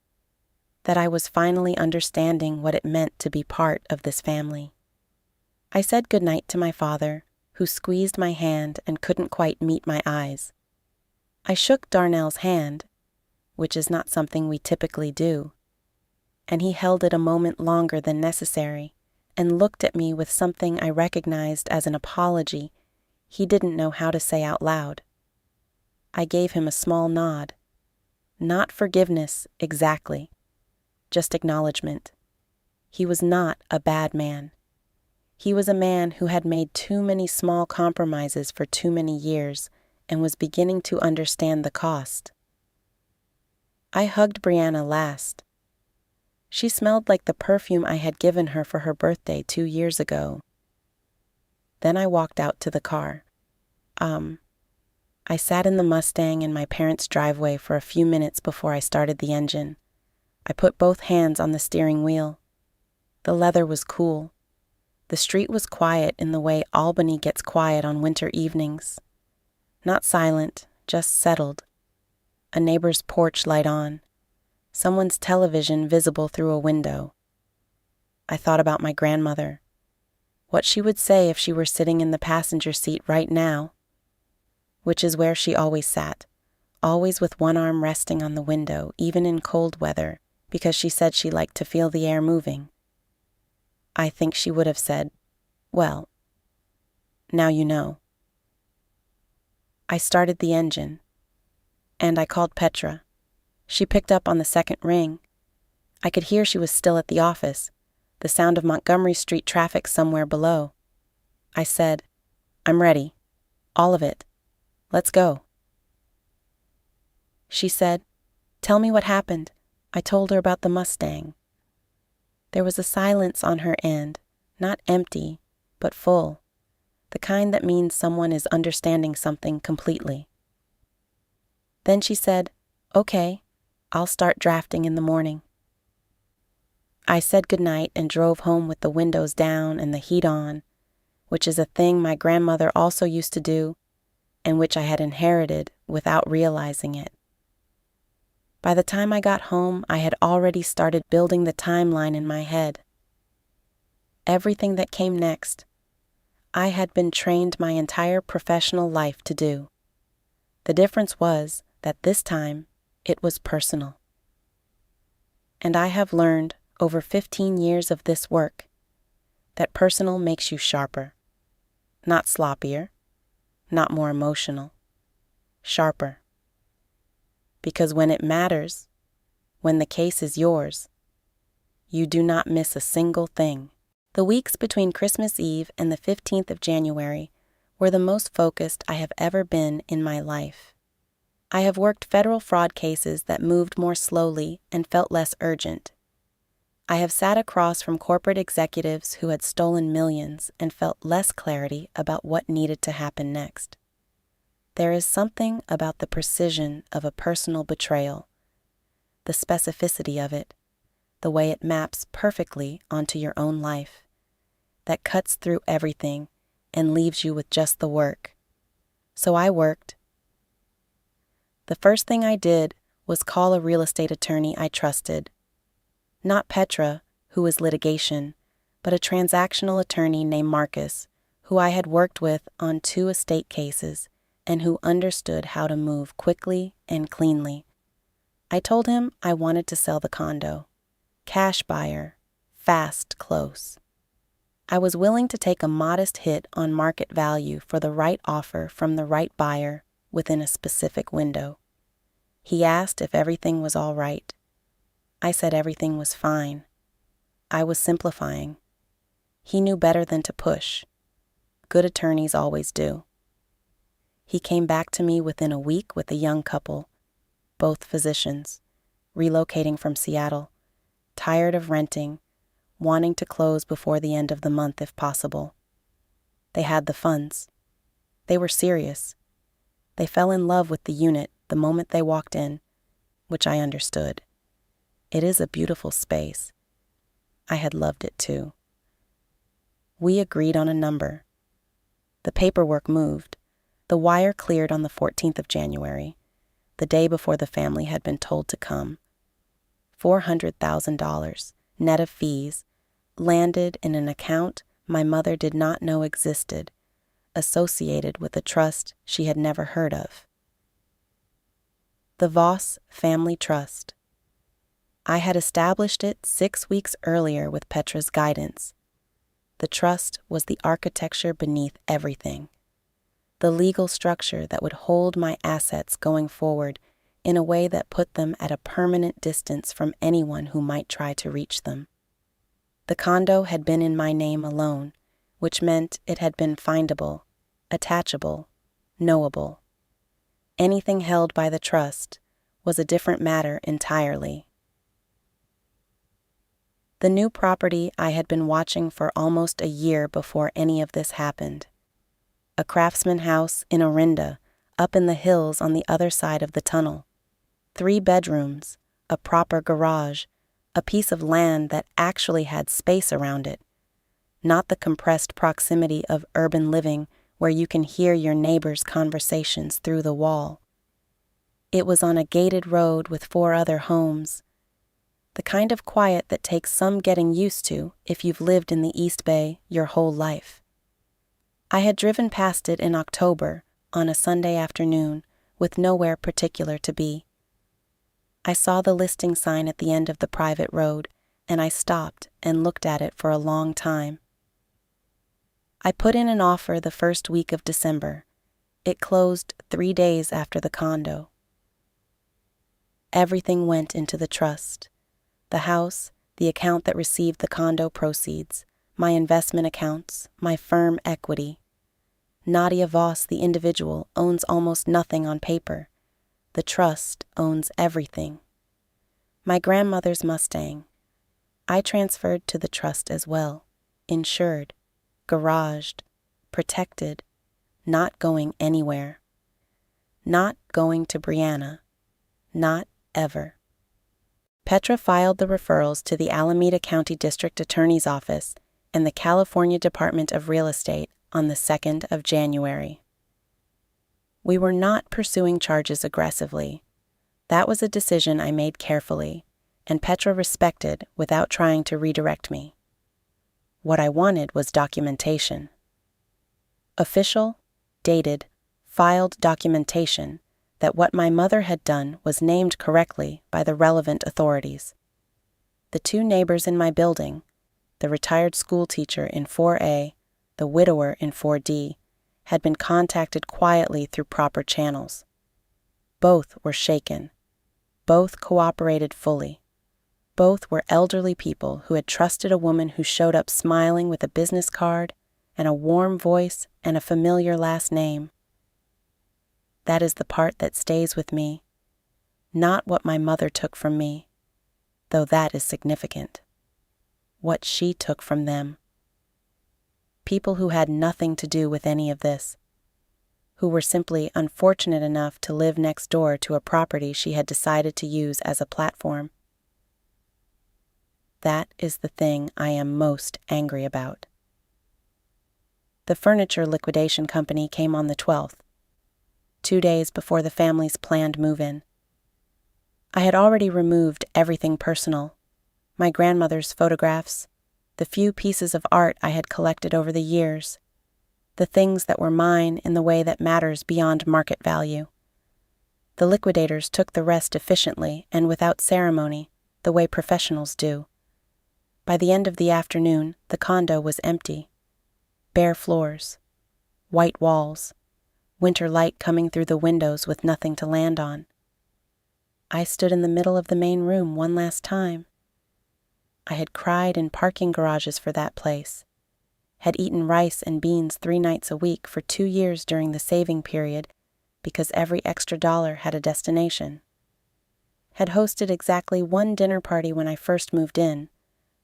Speaker 1: that I was finally understanding what it meant to be part of this family. I said goodnight to my father, who squeezed my hand and couldn't quite meet my eyes. I shook Darnell's hand, which is not something we typically do, and he held it a moment longer than necessary and looked at me with something I recognized as an apology he didn't know how to say out loud. I gave him a small nod. Not forgiveness, exactly. Just acknowledgement. He was not a bad man. He was a man who had made too many small compromises for too many years and was beginning to understand the cost. I hugged Brianna last. She smelled like the perfume I had given her for her birthday 2 years ago. Then I walked out to the car. I sat in the Mustang in my parents' driveway for a few minutes before I started the engine. I put both hands on the steering wheel. The leather was cool. The street was quiet in the way Albany gets quiet on winter evenings. Not silent, just settled. A neighbor's porch light on. Someone's television visible through a window. I thought about my grandmother. What she would say if she were sitting in the passenger seat right now, which is where she always sat, always with one arm resting on the window, even in cold weather, because she said she liked to feel the air moving. I think she would have said, "Well, now you know." I started the engine, and I called Petra. She picked up on the second ring. I could hear she was still at the office, the sound of Montgomery Street traffic somewhere below. I said, "I'm ready. All of it. Let's go." She said, "Tell me what happened." I told her about the Mustang. There was a silence on her end, not empty, but full, the kind that means someone is understanding something completely. Then she said, "Okay, I'll start drafting in the morning." I said goodnight and drove home with the windows down and the heat on, which is a thing my grandmother also used to do and which I had inherited without realizing it. By the time I got home, I had already started building the timeline in my head. Everything that came next, I had been trained my entire professional life to do. The difference was that this time, it was personal. And I have learned, over 15 years of this work, that personal makes you sharper. Not sloppier, not more emotional. Sharper. Because when it matters, when the case is yours, you do not miss a single thing. The weeks between Christmas Eve and the 15th of January were the most focused I have ever been in my life. I have worked federal fraud cases that moved more slowly and felt less urgent. I have sat across from corporate executives who had stolen millions and felt less clarity about what needed to happen next. There is something about the precision of a personal betrayal, the specificity of it, the way it maps perfectly onto your own life, that cuts through everything and leaves you with just the work. So I worked. The first thing I did was call a real estate attorney I trusted. Not Petra, who was litigation, but a transactional attorney named Marcus, who I had worked with on 2 estate cases and who understood how to move quickly and cleanly. I told him I wanted to sell the condo. Cash buyer, fast close. I was willing to take a modest hit on market value for the right offer from the right buyer within a specific window. He asked if everything was all right. I said everything was fine. I was simplifying. He knew better than to push. Good attorneys always do. He came back to me within a week with a young couple, both physicians, relocating from Seattle, tired of renting, wanting to close before the end of the month if possible. They had the funds. They were serious. They fell in love with the unit the moment they walked in, which I understood. It is a beautiful space. I had loved it too. We agreed on a number. The paperwork moved. The wire cleared on the 14th of January, the day before the family had been told to come. $400,000, net of fees, landed in an account my mother did not know existed, associated with a trust she had never heard of. The Voss Family Trust. I had established it 6 weeks earlier with Petra's guidance. The trust was the architecture beneath everything, the legal structure that would hold my assets going forward in a way that put them at a permanent distance from anyone who might try to reach them. The condo had been in my name alone, which meant it had been findable, attachable, knowable. Anything held by the trust was a different matter entirely. The new property I had been watching for almost a year before any of this happened. A craftsman house in Orinda, up in the hills on the other side of the tunnel. 3 bedrooms, a proper garage, a piece of land that actually had space around it, not the compressed proximity of urban living where you can hear your neighbors' conversations through the wall. It was on a gated road with 4 other homes, the kind of quiet that takes some getting used to if you've lived in the East Bay your whole life. I had driven past it in October on a Sunday afternoon with nowhere particular to be. I saw the listing sign at the end of the private road, and I stopped and looked at it for a long time. I put in an offer the first week of December. It closed 3 days after the condo. Everything went into the trust. The house, the account that received the condo proceeds, my investment accounts, my firm equity. Nadia Voss, the individual, owns almost nothing on paper. The trust owns everything. My grandmother's Mustang. I transferred to the trust as well, insured, garaged, protected, not going anywhere. Not going to Brianna. Not ever. Petra filed the referrals to the Alameda County District Attorney's Office and the California Department of Real Estate on the 2nd of January. We were not pursuing charges aggressively. That was a decision I made carefully, and Petra respected without trying to redirect me. What I wanted was documentation. Official, dated, filed documentation that what my mother had done was named correctly by the relevant authorities. The two neighbors in my building, the retired school teacher in 4A, the widower in 4D, had been contacted quietly through proper channels. Both were shaken. Both cooperated fully. Both were elderly people who had trusted a woman who showed up smiling with a business card and a warm voice and a familiar last name. That is the part that stays with me, not what my mother took from me, though that is significant. What she took from them. People who had nothing to do with any of this, who were simply unfortunate enough to live next door to a property she had decided to use as a platform. That is the thing I am most angry about. The furniture liquidation company came on the 12th, 2 days before the family's planned move-in. I had already removed everything personal, my grandmother's photographs, the few pieces of art I had collected over the years, the things that were mine in the way that matters beyond market value. The liquidators took the rest efficiently and without ceremony, the way professionals do. By the end of the afternoon, the condo was empty. Bare floors, white walls, winter light coming through the windows with nothing to land on. I stood in the middle of the main room one last time. I had cried in parking garages for that place, had eaten rice and beans 3 nights a week for 2 years during the saving period because every extra dollar had a destination, had hosted exactly 1 dinner party when I first moved in,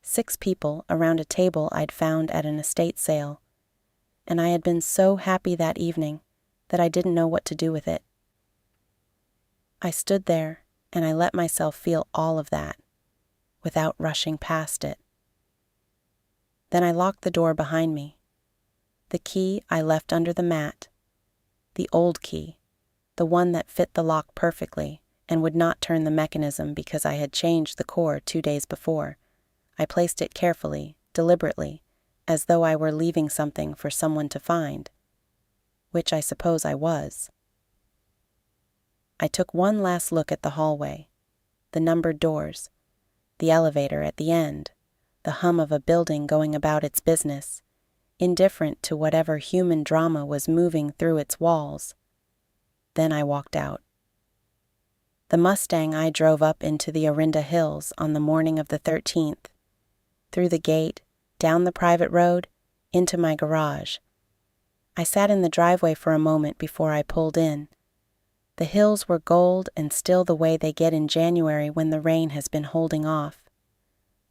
Speaker 1: 6 people around a table I'd found at an estate sale, and I had been so happy that evening that I didn't know what to do with it. I stood there and I let myself feel all of that, without rushing past it. Then I locked the door behind me. The key I left under the mat, the old key, the one that fit the lock perfectly and would not turn the mechanism because I had changed the core 2 days before. I placed it carefully, deliberately, as though I were leaving something for someone to find, which I suppose I was. I took one last look at the hallway, the numbered doors, the elevator at the end, the hum of a building going about its business, indifferent to whatever human drama was moving through its walls. Then I walked out. The Mustang I drove up into the Orinda Hills on the morning of the 13th, through the gate, down the private road, into my garage. I sat in the driveway for a moment before I pulled in. The hills were gold and still the way they get in January when the rain has been holding off.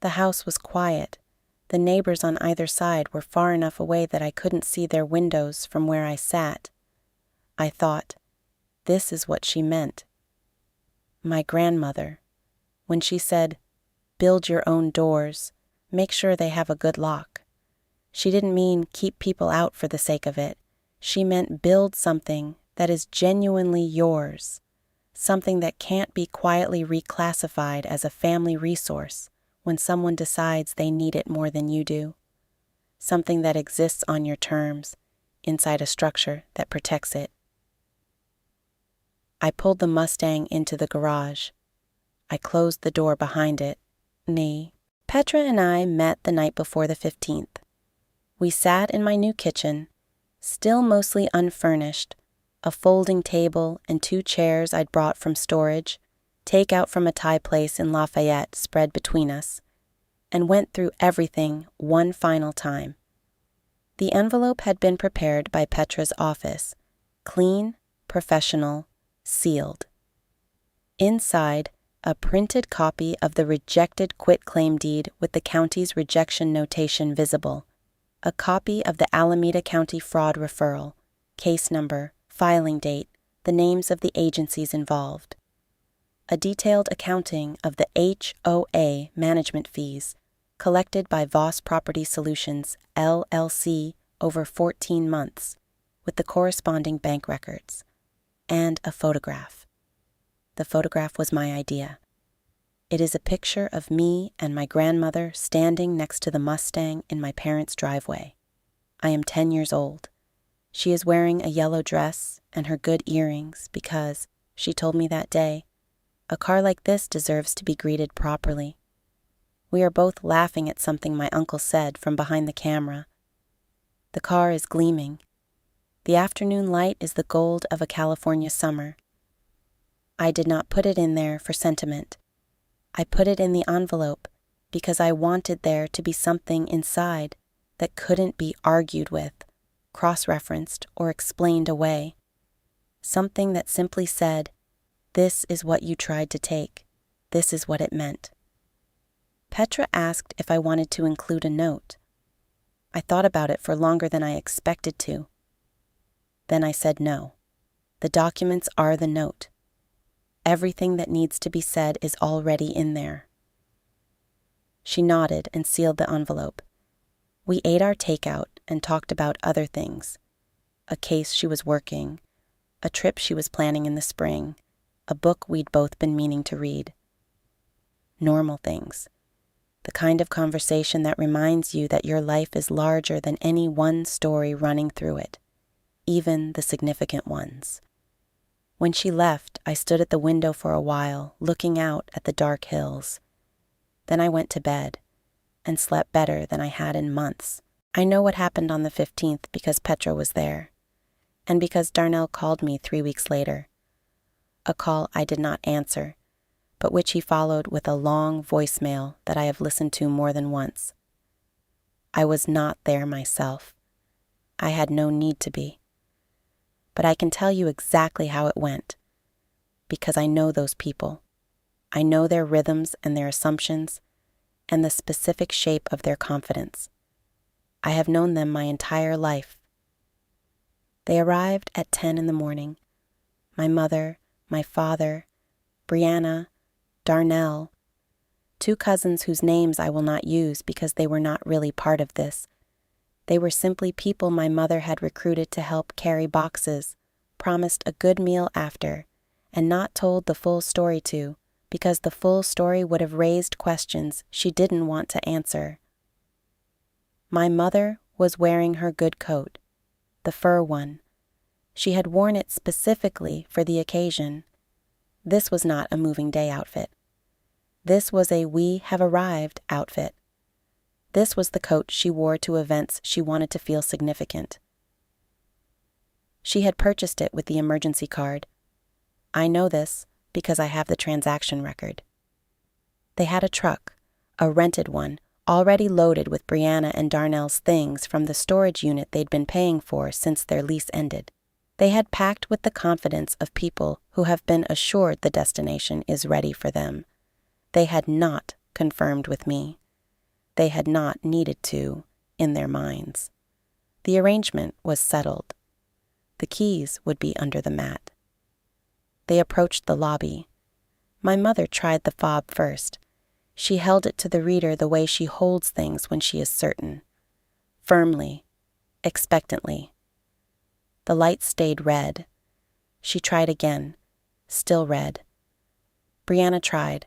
Speaker 1: The house was quiet. The neighbors on either side were far enough away that I couldn't see their windows from where I sat. I thought, this is what she meant. My grandmother, when she said, "Build your own doors, make sure they have a good lock." She didn't mean keep people out for the sake of it. She meant build something that is genuinely yours, something that can't be quietly reclassified as a family resource when someone decides they need it more than you do, something that exists on your terms, inside a structure that protects it. I pulled the Mustang into the garage. I closed the door behind it. Petra and I met the night before the 15th. We sat in my new kitchen, still mostly unfurnished, a folding table and 2 chairs I'd brought from storage, take out from a Thai place in Lafayette spread between us. and went through everything one final time. The envelope had been prepared by Petra's office, clean, professional, sealed. Inside, a printed copy of the rejected quitclaim deed with the county's rejection notation visible, a copy of the Alameda County fraud referral, case number, filing date, the names of the agencies involved, a detailed accounting of the HOA management fees collected by Voss Property Solutions, LLC, over 14 months, with the corresponding bank records, and a photograph. The photograph was my idea. It is a picture of me and my grandmother standing next to the Mustang in my parents' driveway. I am 10 years old. She is wearing a yellow dress and her good earrings because, she told me that day, a car like this deserves to be greeted properly. We are both laughing at something my uncle said from behind the camera. The car is gleaming. The afternoon light is the gold of a California summer. I did not put it in there for sentiment. I put it in the envelope because I wanted there to be something inside that couldn't be argued with, cross-referenced, or explained away. Something that simply said, "This is what you tried to take. This is what it meant." Petra asked if I wanted to include a note. I thought about it for longer than I expected to. Then I said no. The documents are the note. Everything that needs to be said is already in there. She nodded and sealed the envelope. We ate our takeout and talked about other things. A case she was working, a trip she was planning in the spring, a book we'd both been meaning to read. Normal things. The kind of conversation that reminds you that your life is larger than any one story running through it, even the significant ones. When she left, I stood at the window for a while, looking out at the dark hills. Then I went to bed, and slept better than I had in months. I know what happened on the 15th because Petra was there, and because Darnell called me 3 weeks later. A call I did not answer, but which he followed with a long voicemail that I have listened to more than once. I was not there myself. I had no need to be. But I can tell you exactly how it went, because I know those people. I know their rhythms and their assumptions, and the specific shape of their confidence. I have known them my entire life. They arrived at 10 in the morning. My mother, my father, Brianna, Darnell, 2 cousins whose names I will not use because they were not really part of this. They were simply people my mother had recruited to help carry boxes, promised a good meal after, and not told the full story to, because the full story would have raised questions she didn't want to answer. My mother was wearing her good coat, the fur one. She had worn it specifically for the occasion. This was not a moving day outfit. This was a "we have arrived" outfit. This was the coat she wore to events she wanted to feel significant. She had purchased it with the emergency card. I know this because I have the transaction record. They had a truck, a rented one, already loaded with Brianna and Darnell's things from the storage unit they'd been paying for since their lease ended. They had packed with the confidence of people who have been assured the destination is ready for them. They had not confirmed with me. They had not needed to, in their minds. The arrangement was settled. The keys would be under the mat. They approached the lobby. My mother tried the fob first. She held it to the reader the way she holds things when she is certain. Firmly, expectantly. The light stayed red. She tried again, still red. Brianna tried.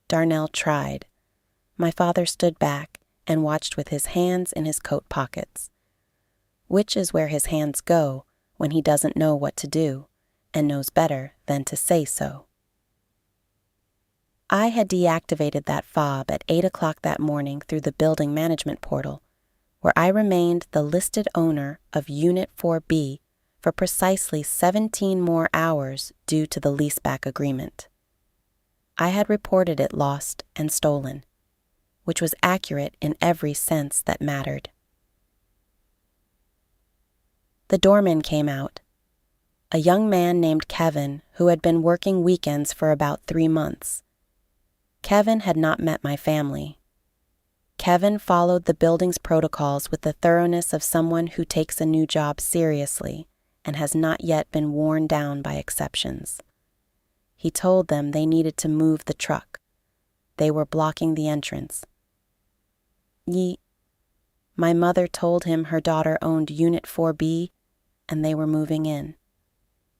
Speaker 1: Darnell tried. My father stood back and watched with his hands in his coat pockets, which is where his hands go when he doesn't know what to do and knows better than to say so. I had deactivated that fob at 8 o'clock that morning through the building management portal, where I remained the listed owner of Unit 4B for precisely 17 more hours due to the leaseback agreement. I had reported it lost and stolen. which was accurate in every sense that mattered. The doorman came out. A young man named Kevin who had been working weekends for about 3 months. Kevin had not met my family. Kevin followed the building's protocols with the thoroughness of someone who takes a new job seriously and has not yet been worn down by exceptions. He told them they needed to move the truck. They were blocking the entrance. My mother told him her daughter owned Unit 4B and they were moving in.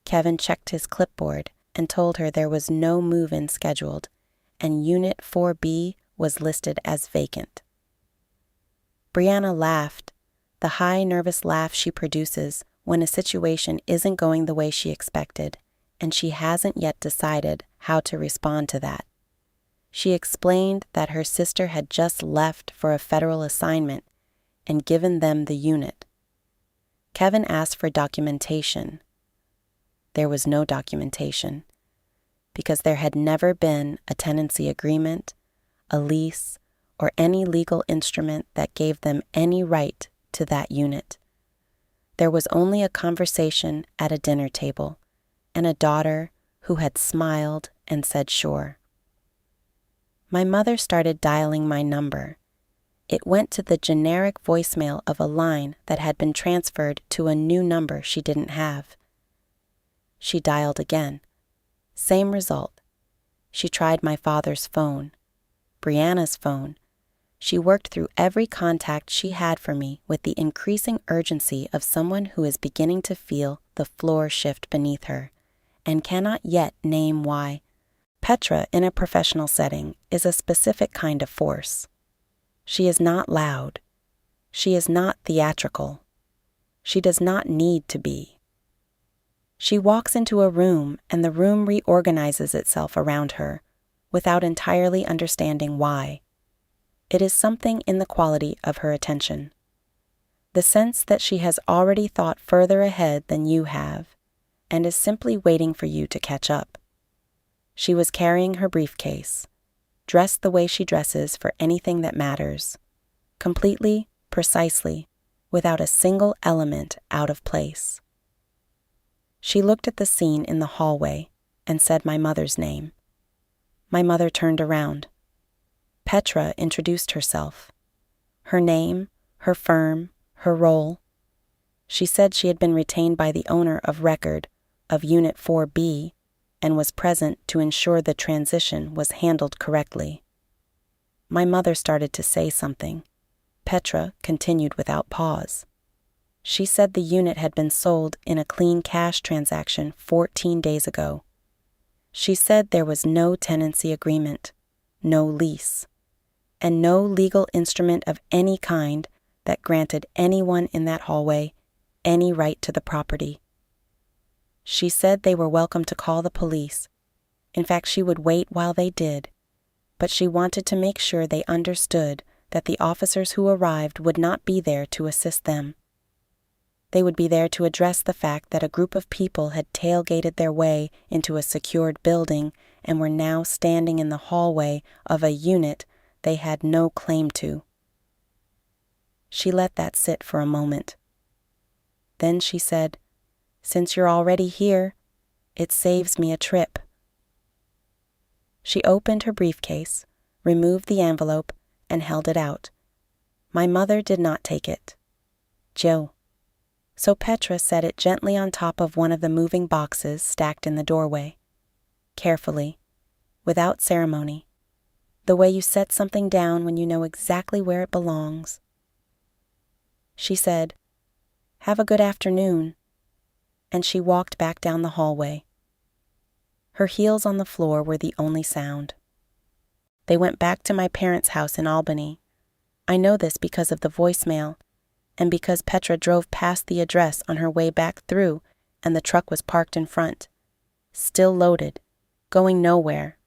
Speaker 1: Kevin checked his clipboard and told her there was no move-in scheduled, and Unit 4B was listed as vacant. Brianna laughed, the high, nervous laugh she produces when a situation isn't going the way she expected, and she hasn't yet decided how to respond to that. She explained that her sister had just left for a federal assignment and given them the unit. Kevin asked for documentation. There was no documentation, because there had never been a tenancy agreement, a lease, or any legal instrument that gave them any right to that unit. There was only a conversation at a dinner table, and a daughter who had smiled and said sure. My mother started dialing my number. It went to the generic voicemail of a line that had been transferred to a new number she didn't have. She dialed again. Same result. She tried my father's phone, Brianna's phone. She worked through every contact she had for me with the increasing urgency of someone who is beginning to feel the floor shift beneath her and cannot yet name why. Petra, in a professional setting, is a specific kind of force. She is not loud. She is not theatrical. She does not need to be. She walks into a room and the room reorganizes itself around her without entirely understanding why. It is something in the quality of her attention. The sense that she has already thought further ahead than you have and is simply waiting for you to catch up. She was carrying her briefcase, dressed the way she dresses for anything that matters, completely, precisely, without a single element out of place. She looked at the scene in the hallway and said my mother's name. My mother turned around. Petra introduced herself. Her name, her firm, her role. She said she had been retained by the owner of record of Unit 4B and was present to ensure the transition was handled correctly. My mother started to say something. Petra continued without pause. She said the unit had been sold in a clean cash transaction 14 days ago. She said there was no tenancy agreement, no lease, and no legal instrument of any kind that granted anyone in that hallway any right to the property. She said they were welcome to call the police. In fact, she would wait while they did, but she wanted to make sure they understood that the officers who arrived would not be there to assist them. They would be there to address the fact that a group of people had tailgated their way into a secured building and were now standing in the hallway of a unit they had no claim to. She let that sit for a moment. Then she said, "Since you're already here, it saves me a trip." She opened her briefcase, removed the envelope, and held it out. My mother did not take it. Joe. So Petra set it gently on top of one of the moving boxes stacked in the doorway. Carefully, without ceremony, the way you set something down when you know exactly where it belongs. She said, "Have a good afternoon," and she walked back down the hallway. Her heels on the floor were the only sound. They went back to my parents' house in Albany. I know this because of the voicemail, and because Petra drove past the address on her way back through, and the truck was parked in front, still loaded, going nowhere.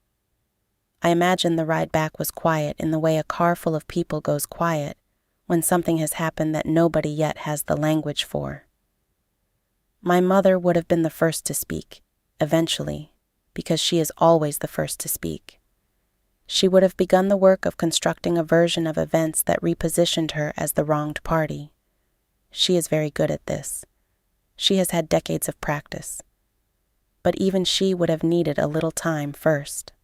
Speaker 1: I imagine the ride back was quiet in the way a car full of people goes quiet when something has happened that nobody yet has the language for. My mother would have been the first to speak, eventually, because she is always the first to speak. she would have begun the work of constructing a version of events that repositioned her as the wronged party. She is very good at this. She has had decades of practice. But even she would have needed a little time first.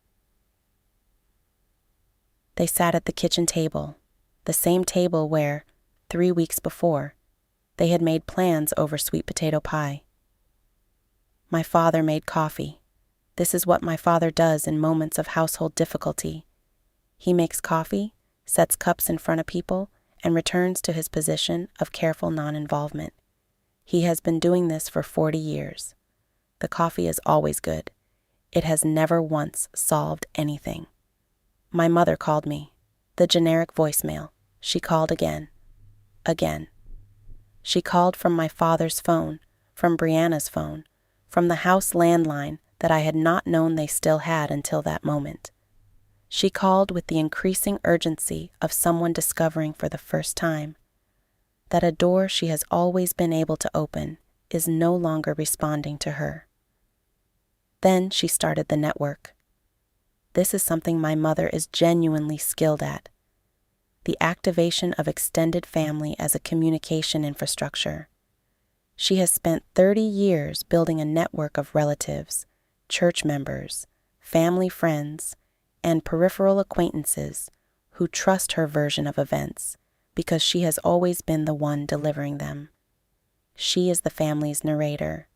Speaker 1: They sat at the kitchen table, the same table where, 3 weeks before, they had made plans over sweet potato pie. My father made coffee. This is what my father does in moments of household difficulty. He makes coffee, sets cups in front of people, and returns to his position of careful non-involvement. He has been doing this for 40 years. The coffee is always good. It has never once solved anything. My mother called me. The generic voicemail. She called again. Again. She called from my father's phone, from Brianna's phone, from the house landline that I had not known they still had until that moment. She called with the increasing urgency of someone discovering for the first time that a door she has always been able to open is no longer responding to her. Then she started the network. This is something my mother is genuinely skilled at. The activation of extended family as a communication infrastructure. She has spent 30 years building a network of relatives, church members, family friends, and peripheral acquaintances who trust her version of events because she has always been the one delivering them. She is the family's narrator.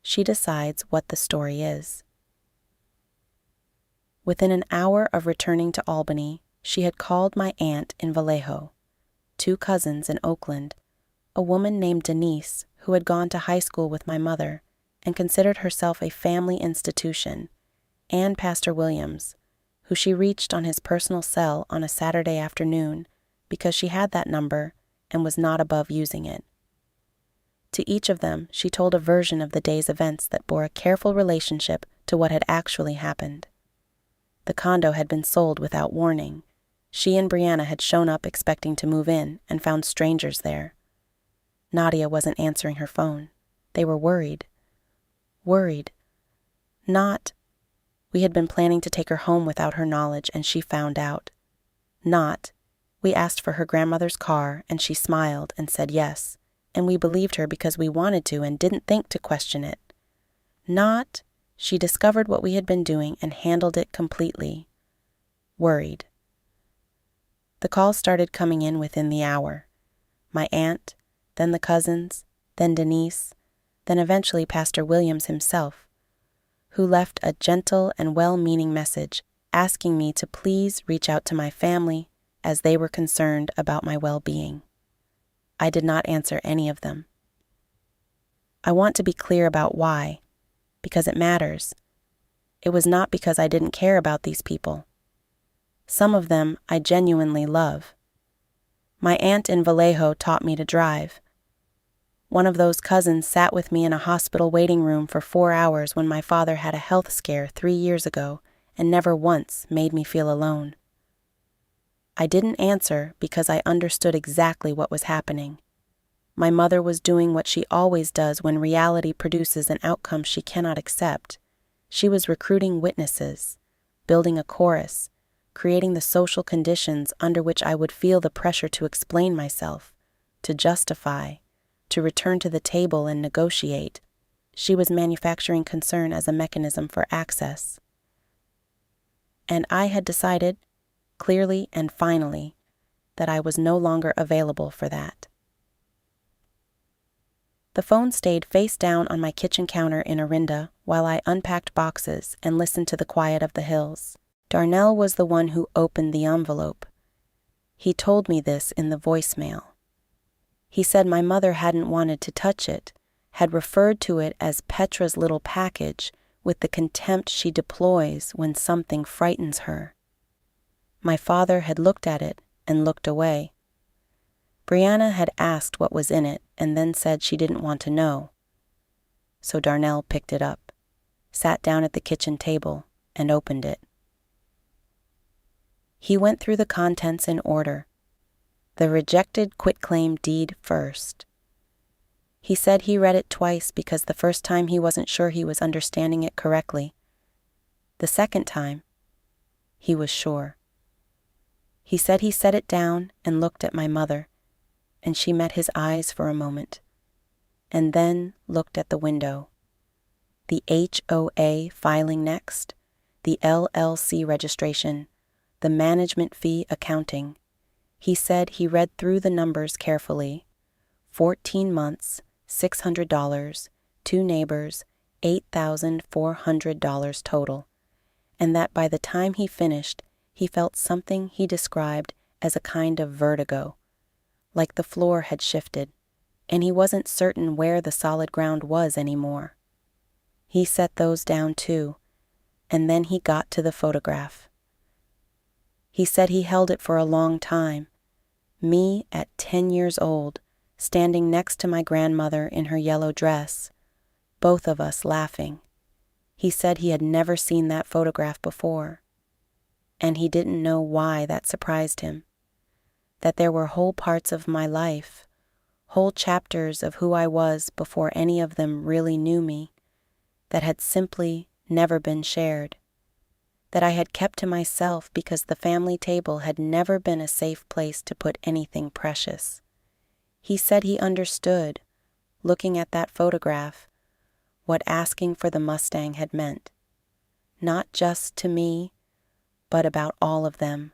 Speaker 1: She decides what the story is. Within an hour of returning to Albany, she had called my aunt in Vallejo, 2 cousins in Oakland, a woman named Denise who had gone to high school with my mother and considered herself a family institution, and Pastor Williams, who she reached on his personal cell on a Saturday afternoon because she had that number and was not above using it. To each of them, she told a version of the day's events that bore a careful relationship to what had actually happened. The condo had been sold without warning. She and Brianna had shown up expecting to move in and found strangers there. Nadia wasn't answering her phone. They were worried. Worried. Not, we had been planning to take her home without her knowledge and she found out. Not, we asked for her grandmother's car and she smiled and said yes, and we believed her because we wanted to and didn't think to question it. Not, she discovered what we had been doing and handled it completely. Worried. The calls started coming in within the hour. My aunt, then the cousins, then Denise, then eventually Pastor Williams himself, who left a gentle and well-meaning message asking me to please reach out to my family as they were concerned about my well-being. I did not answer any of them. I want to be clear about why, because it matters. It was not because I didn't care about these people. Some of them I genuinely love. My aunt in Vallejo taught me to drive. One of those cousins sat with me in a hospital waiting room for 4 hours when my father had a health scare 3 years ago and never once made me feel alone. I didn't answer because I understood exactly what was happening. My mother was doing what she always does when reality produces an outcome she cannot accept. She was recruiting witnesses, building a chorus, creating the social conditions under which I would feel the pressure to explain myself, to justify, to return to the table and negotiate. She was manufacturing concern as a mechanism for access. And I had decided, clearly and finally, that I was no longer available for that. The phone stayed face down on my kitchen counter in Orinda while I unpacked boxes and listened to the quiet of the hills. Darnell was the one who opened the envelope. He told me this in the voicemail. He said my mother hadn't wanted to touch it, had referred to it as Petra's little package with the contempt she deploys when something frightens her. My father had looked at it and looked away. Brianna had asked what was in it and then said she didn't want to know. So Darnell picked it up, sat down at the kitchen table, and opened it. He went through the contents in order. The rejected quitclaim deed first. He said he read it twice because the first time he wasn't sure he was understanding it correctly. The second time, He was sure. He said he set it down and looked at my mother, and she met his eyes for a moment, and then looked at the window. The HOA filing next, the LLC registration, the management fee accounting. He said he read through the numbers carefully. 14 months, $600, 2 neighbors, $8,400 total, and that by the time he finished, he felt something he described as a kind of vertigo, like the floor had shifted, and he wasn't certain where the solid ground was anymore. He set those down too, and then he got to the photograph. He said he held it for a long time, me at 10 years old, standing next to my grandmother in her yellow dress, both of us laughing. He said he had never seen that photograph before, and he didn't know why that surprised him, that there were whole parts of my life, whole chapters of who I was before any of them really knew me, that had simply never been shared, that I had kept to myself because the family table had never been a safe place to put anything precious. He said he understood, looking at that photograph, what asking for the Mustang had meant, not just to me, but about all of them,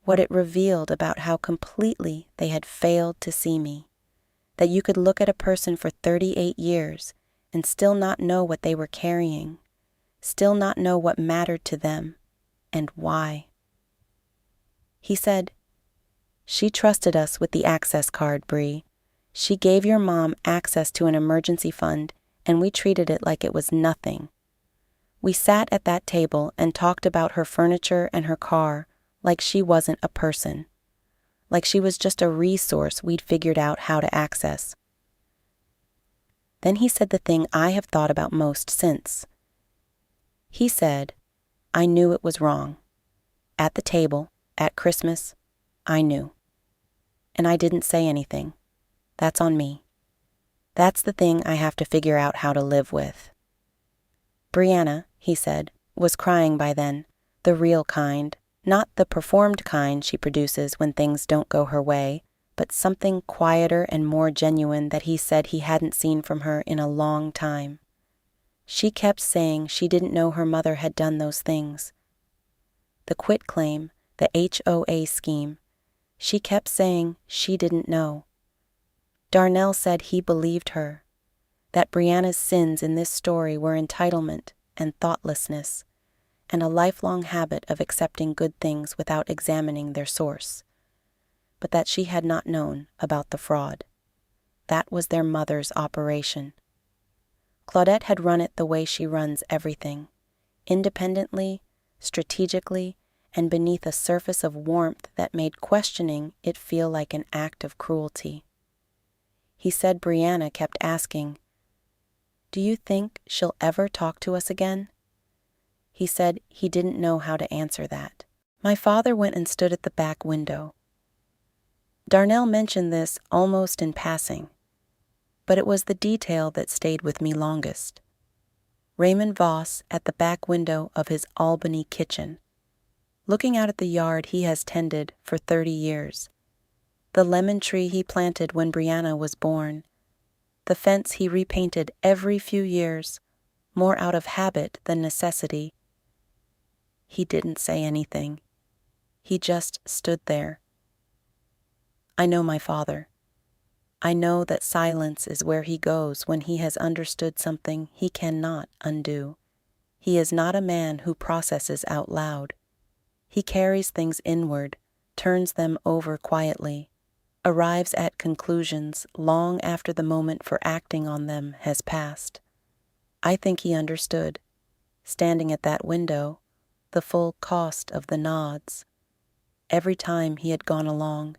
Speaker 1: what it revealed about how completely they had failed to see me, that you could look at a person for 38 years and still not know what they were carrying, still not know what mattered to them and why. He said, "She trusted us with the access card, Bree. She gave your mom access to an emergency fund, and we treated it like it was nothing. We sat at that table and talked about her furniture and her car like she wasn't a person, like she was just a resource we'd figured out how to access." Then he said the thing I have thought about most since. He said, "I knew it was wrong. At the table, at Christmas, I knew. And I didn't say anything. That's on me. That's the thing I have to figure out how to live with." Brianna, he said, was crying by then, the real kind, not the performed kind she produces when things don't go her way, but something quieter and more genuine that he said he hadn't seen from her in a long time. She kept saying she didn't know her mother had done those things. The quitclaim, the HOA scheme, she kept saying she didn't know. Darnell said he believed her, that Brianna's sins in this story were entitlement and thoughtlessness, and a lifelong habit of accepting good things without examining their source, but that she had not known about the fraud. That was their mother's operation. Claudette had run it the way she runs everything, independently, strategically, and beneath a surface of warmth that made questioning it feel like an act of cruelty. He said Brianna kept asking, "Do you think she'll ever talk to us again?" He said he didn't know how to answer that. My father went and stood at the back window. Darnell mentioned this almost in passing, but it was the detail that stayed with me longest. Raymond Voss at the back window of his Albany kitchen, looking out at the yard he has tended for 30 years, the lemon tree he planted when Brianna was born, the fence he repainted every few years, more out of habit than necessity. He didn't say anything. He just stood there. I know my father. I know that silence is where he goes when he has understood something he cannot undo. He is not a man who processes out loud. He carries things inward, turns them over quietly, arrives at conclusions long after the moment for acting on them has passed. I think he understood, standing at that window, the full cost of the nods. Every time he had gone along,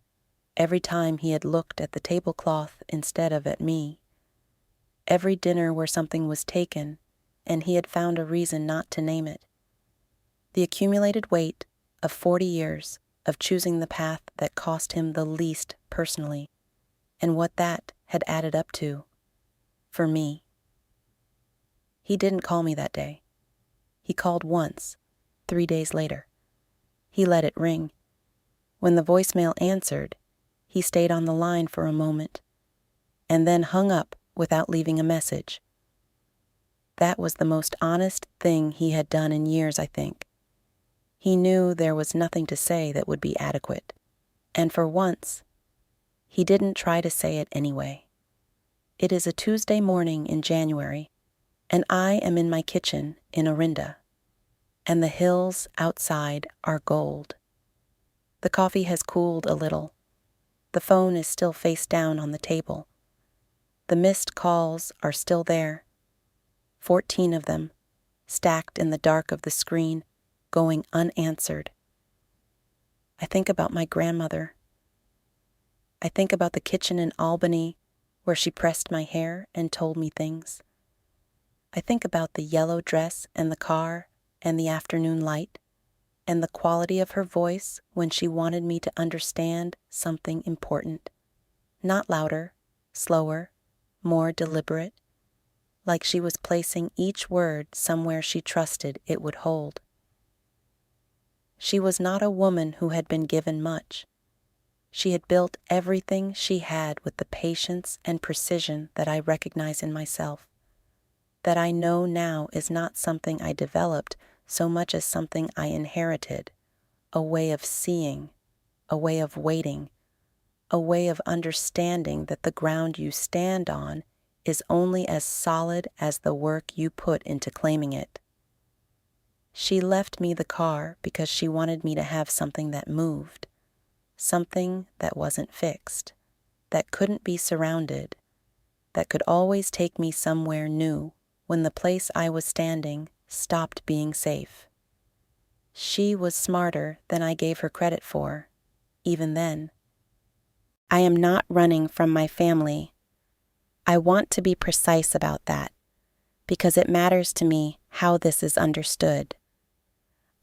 Speaker 1: every time he had looked at the tablecloth instead of at me, every dinner where something was taken and he had found a reason not to name it. The accumulated weight of 40 years of choosing the path that cost him the least personally, and what that had added up to, for me. He didn't call me that day. He called once, 3 days later. He let it ring. When the voicemail answered, he stayed on the line for a moment, and then hung up without leaving a message. That was the most honest thing he had done in years, I think. He knew there was nothing to say that would be adequate, and for once, he didn't try to say it anyway. It is a Tuesday morning in January, and I am in my kitchen in Orinda, and the hills outside are gold. The coffee has cooled a little. The phone is still face down on the table. The missed calls are still there, 14 of them, stacked in the dark of the screen, going unanswered. I think about my grandmother. I think about the kitchen in Albany where she pressed my hair and told me things. I think about the yellow dress and the car and the afternoon light and the quality of her voice when she wanted me to understand something important. Not louder, slower, more deliberate, like she was placing each word somewhere she trusted it would hold. She was not a woman who had been given much. She had built everything she had with the patience and precision that I recognize in myself, that I know now is not something I developed so much as something I inherited, a way of seeing, a way of waiting, a way of understanding that the ground you stand on is only as solid as the work you put into claiming it. She left me the car because she wanted me to have something that moved, something that wasn't fixed, that couldn't be surrounded, that could always take me somewhere new when the place I was standing stopped being safe. She was smarter than I gave her credit for, even then. I am not running from my family. I want to be precise about that, because it matters to me how this is understood.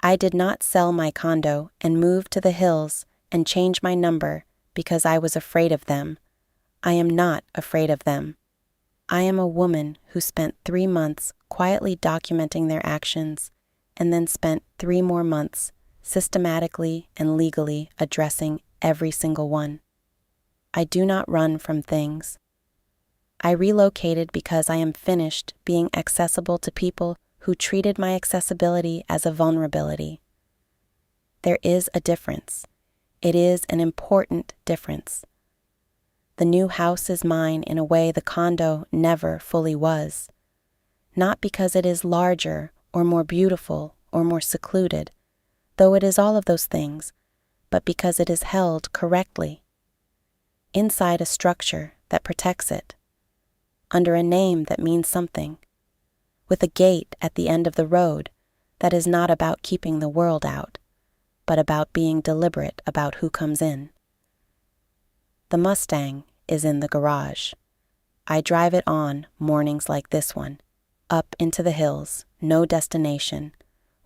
Speaker 1: I did not sell my condo and move to the hills and change my number because I was afraid of them. I am not afraid of them. I am a woman who spent 3 months quietly documenting their actions and then spent 3 more months systematically and legally addressing every single one. I do not run from things. I relocated because I am finished being accessible to people who treated my accessibility as a vulnerability. There is a difference. It is an important difference. The new house is mine in a way the condo never fully was. Not because it is larger or more beautiful or more secluded, though it is all of those things, but because it is held correctly, inside a structure that protects it, under a name that means something, with a gate at the end of the road that is not about keeping the world out, but about being deliberate about who comes in. The Mustang is in the garage. I drive it on mornings like this one, up into the hills, no destination,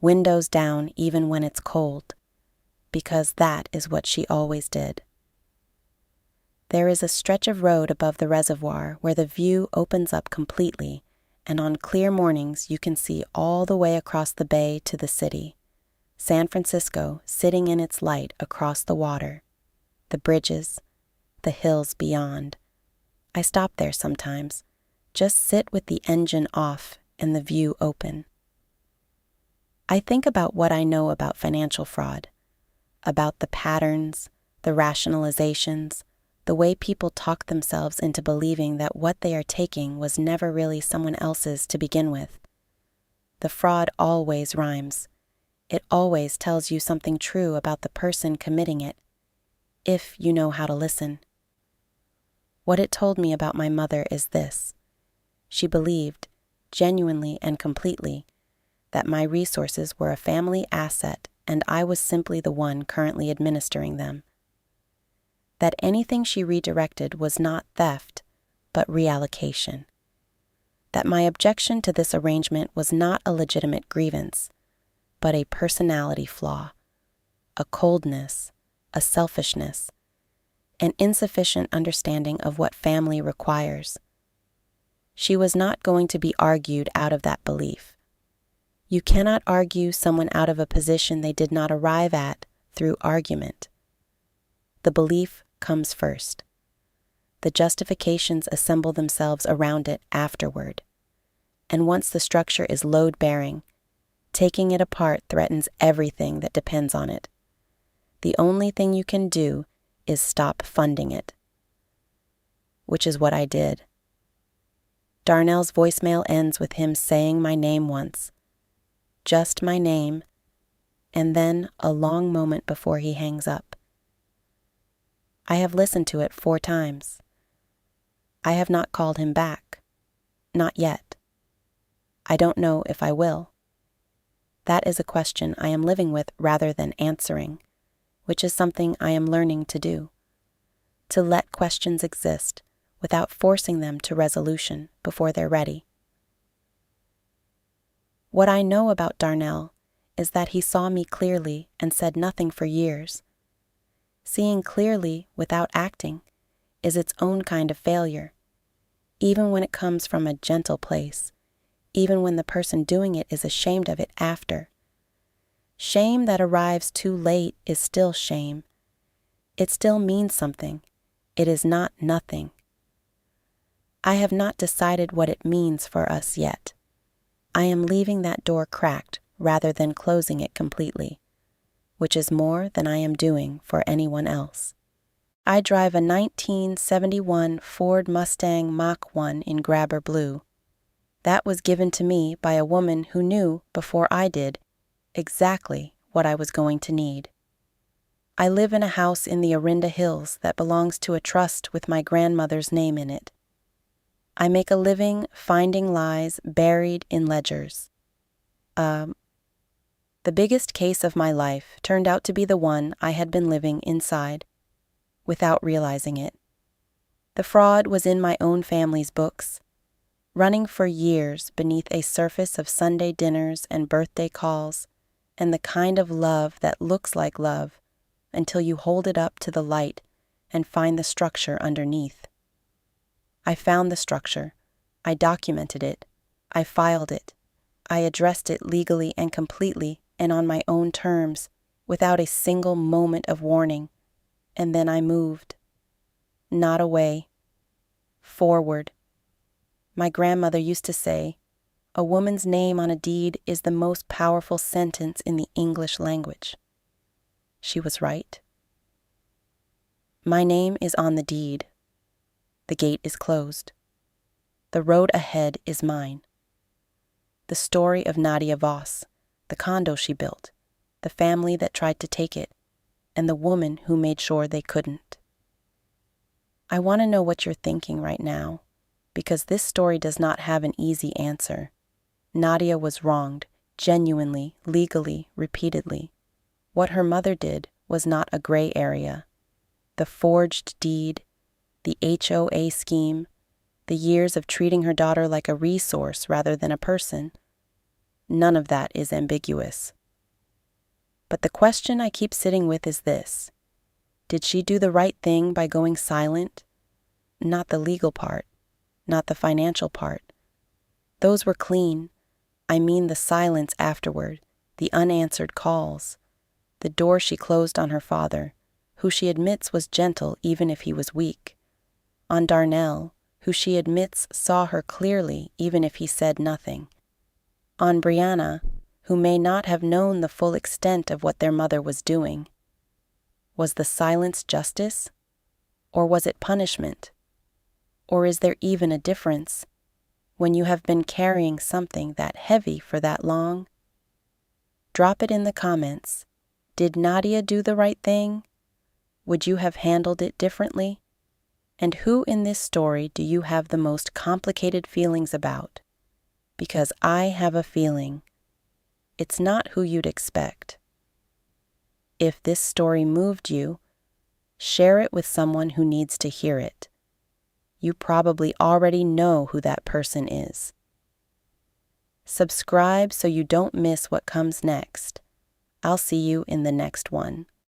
Speaker 1: windows down even when it's cold, because that is what she always did. There is a stretch of road above the reservoir where the view opens up completely, and on clear mornings you can see all the way across the bay to the city, San Francisco sitting in its light across the water, the bridges, the hills beyond. I stop there sometimes, just sit with the engine off and the view open. I think about what I know about financial fraud, about the patterns, the rationalizations, the way people talk themselves into believing that what they are taking was never really someone else's to begin with. The fraud always rhymes. It always tells you something true about the person committing it, if you know how to listen. What it told me about my mother is this. She believed, genuinely and completely, that my resources were a family asset and I was simply the one currently administering them. That anything she redirected was not theft, but reallocation. That my objection to this arrangement was not a legitimate grievance, but a personality flaw, a coldness, a selfishness, an insufficient understanding of what family requires. She was not going to be argued out of that belief. You cannot argue someone out of a position they did not arrive at through argument. The belief comes first. The justifications assemble themselves around it afterward. And once the structure is load-bearing, taking it apart threatens everything that depends on it. The only thing you can do is stop funding it. Which is what I did. Darnell's voicemail ends with him saying my name once. Just my name, and then a long moment before he hangs up. I have listened to it 4 times. I have not called him back. Not yet. I don't know if I will. That is a question I am living with rather than answering, which is something I am learning to do. To let questions exist without forcing them to resolution before they're ready. What I know about Darnell is that he saw me clearly and said nothing for years. Seeing clearly without acting is its own kind of failure, even when it comes from a gentle place, even when the person doing it is ashamed of it after. Shame that arrives too late is still shame. It still means something. It is not nothing. I have not decided what it means for us yet. I am leaving that door cracked rather than closing it completely, which is more than I am doing for anyone else. I drive a 1971 Ford Mustang Mach 1 in Grabber Blue. That was given to me by a woman who knew, before I did, exactly what I was going to need. I live in a house in the Orinda Hills that belongs to a trust with my grandmother's name in it. I make a living finding lies buried in ledgers. The biggest case of my life turned out to be the one I had been living inside, without realizing it. The fraud was in my own family's books, running for years beneath a surface of Sunday dinners and birthday calls, and the kind of love that looks like love until you hold it up to the light and find the structure underneath. I found the structure. I documented it. I filed it. I addressed it legally and completely and on my own terms, without a single moment of warning. And then I moved. Not away. Forward. My grandmother used to say, "A woman's name on a deed is the most powerful sentence in the English language." She was right. My name is on the deed. The gate is closed. The road ahead is mine. The story of Nadia Voss, the condo she built, the family that tried to take it, and the woman who made sure they couldn't. I want to know what you're thinking right now, because this story does not have an easy answer. Nadia was wronged, genuinely, legally, repeatedly. What her mother did was not a gray area. The forged deed, the HOA scheme, the years of treating her daughter like a resource rather than a person. None of that is ambiguous. But the question I keep sitting with is this. Did she do the right thing by going silent? Not the legal part, not the financial part. Those were clean. I mean the silence afterward, the unanswered calls, the door she closed on her father, who she admits was gentle even if he was weak. On Darnell, who she admits saw her clearly even if he said nothing. On Brianna, who may not have known the full extent of what their mother was doing. Was the silence justice? Or was it punishment? Or is there even a difference when you have been carrying something that heavy for that long? Drop it in the comments. Did Nadia do the right thing? Would you have handled it differently? And who in this story do you have the most complicated feelings about? Because I have a feeling. It's not who you'd expect. If this story moved you, share it with someone who needs to hear it. You probably already know who that person is. Subscribe so you don't miss what comes next. I'll see you in the next one.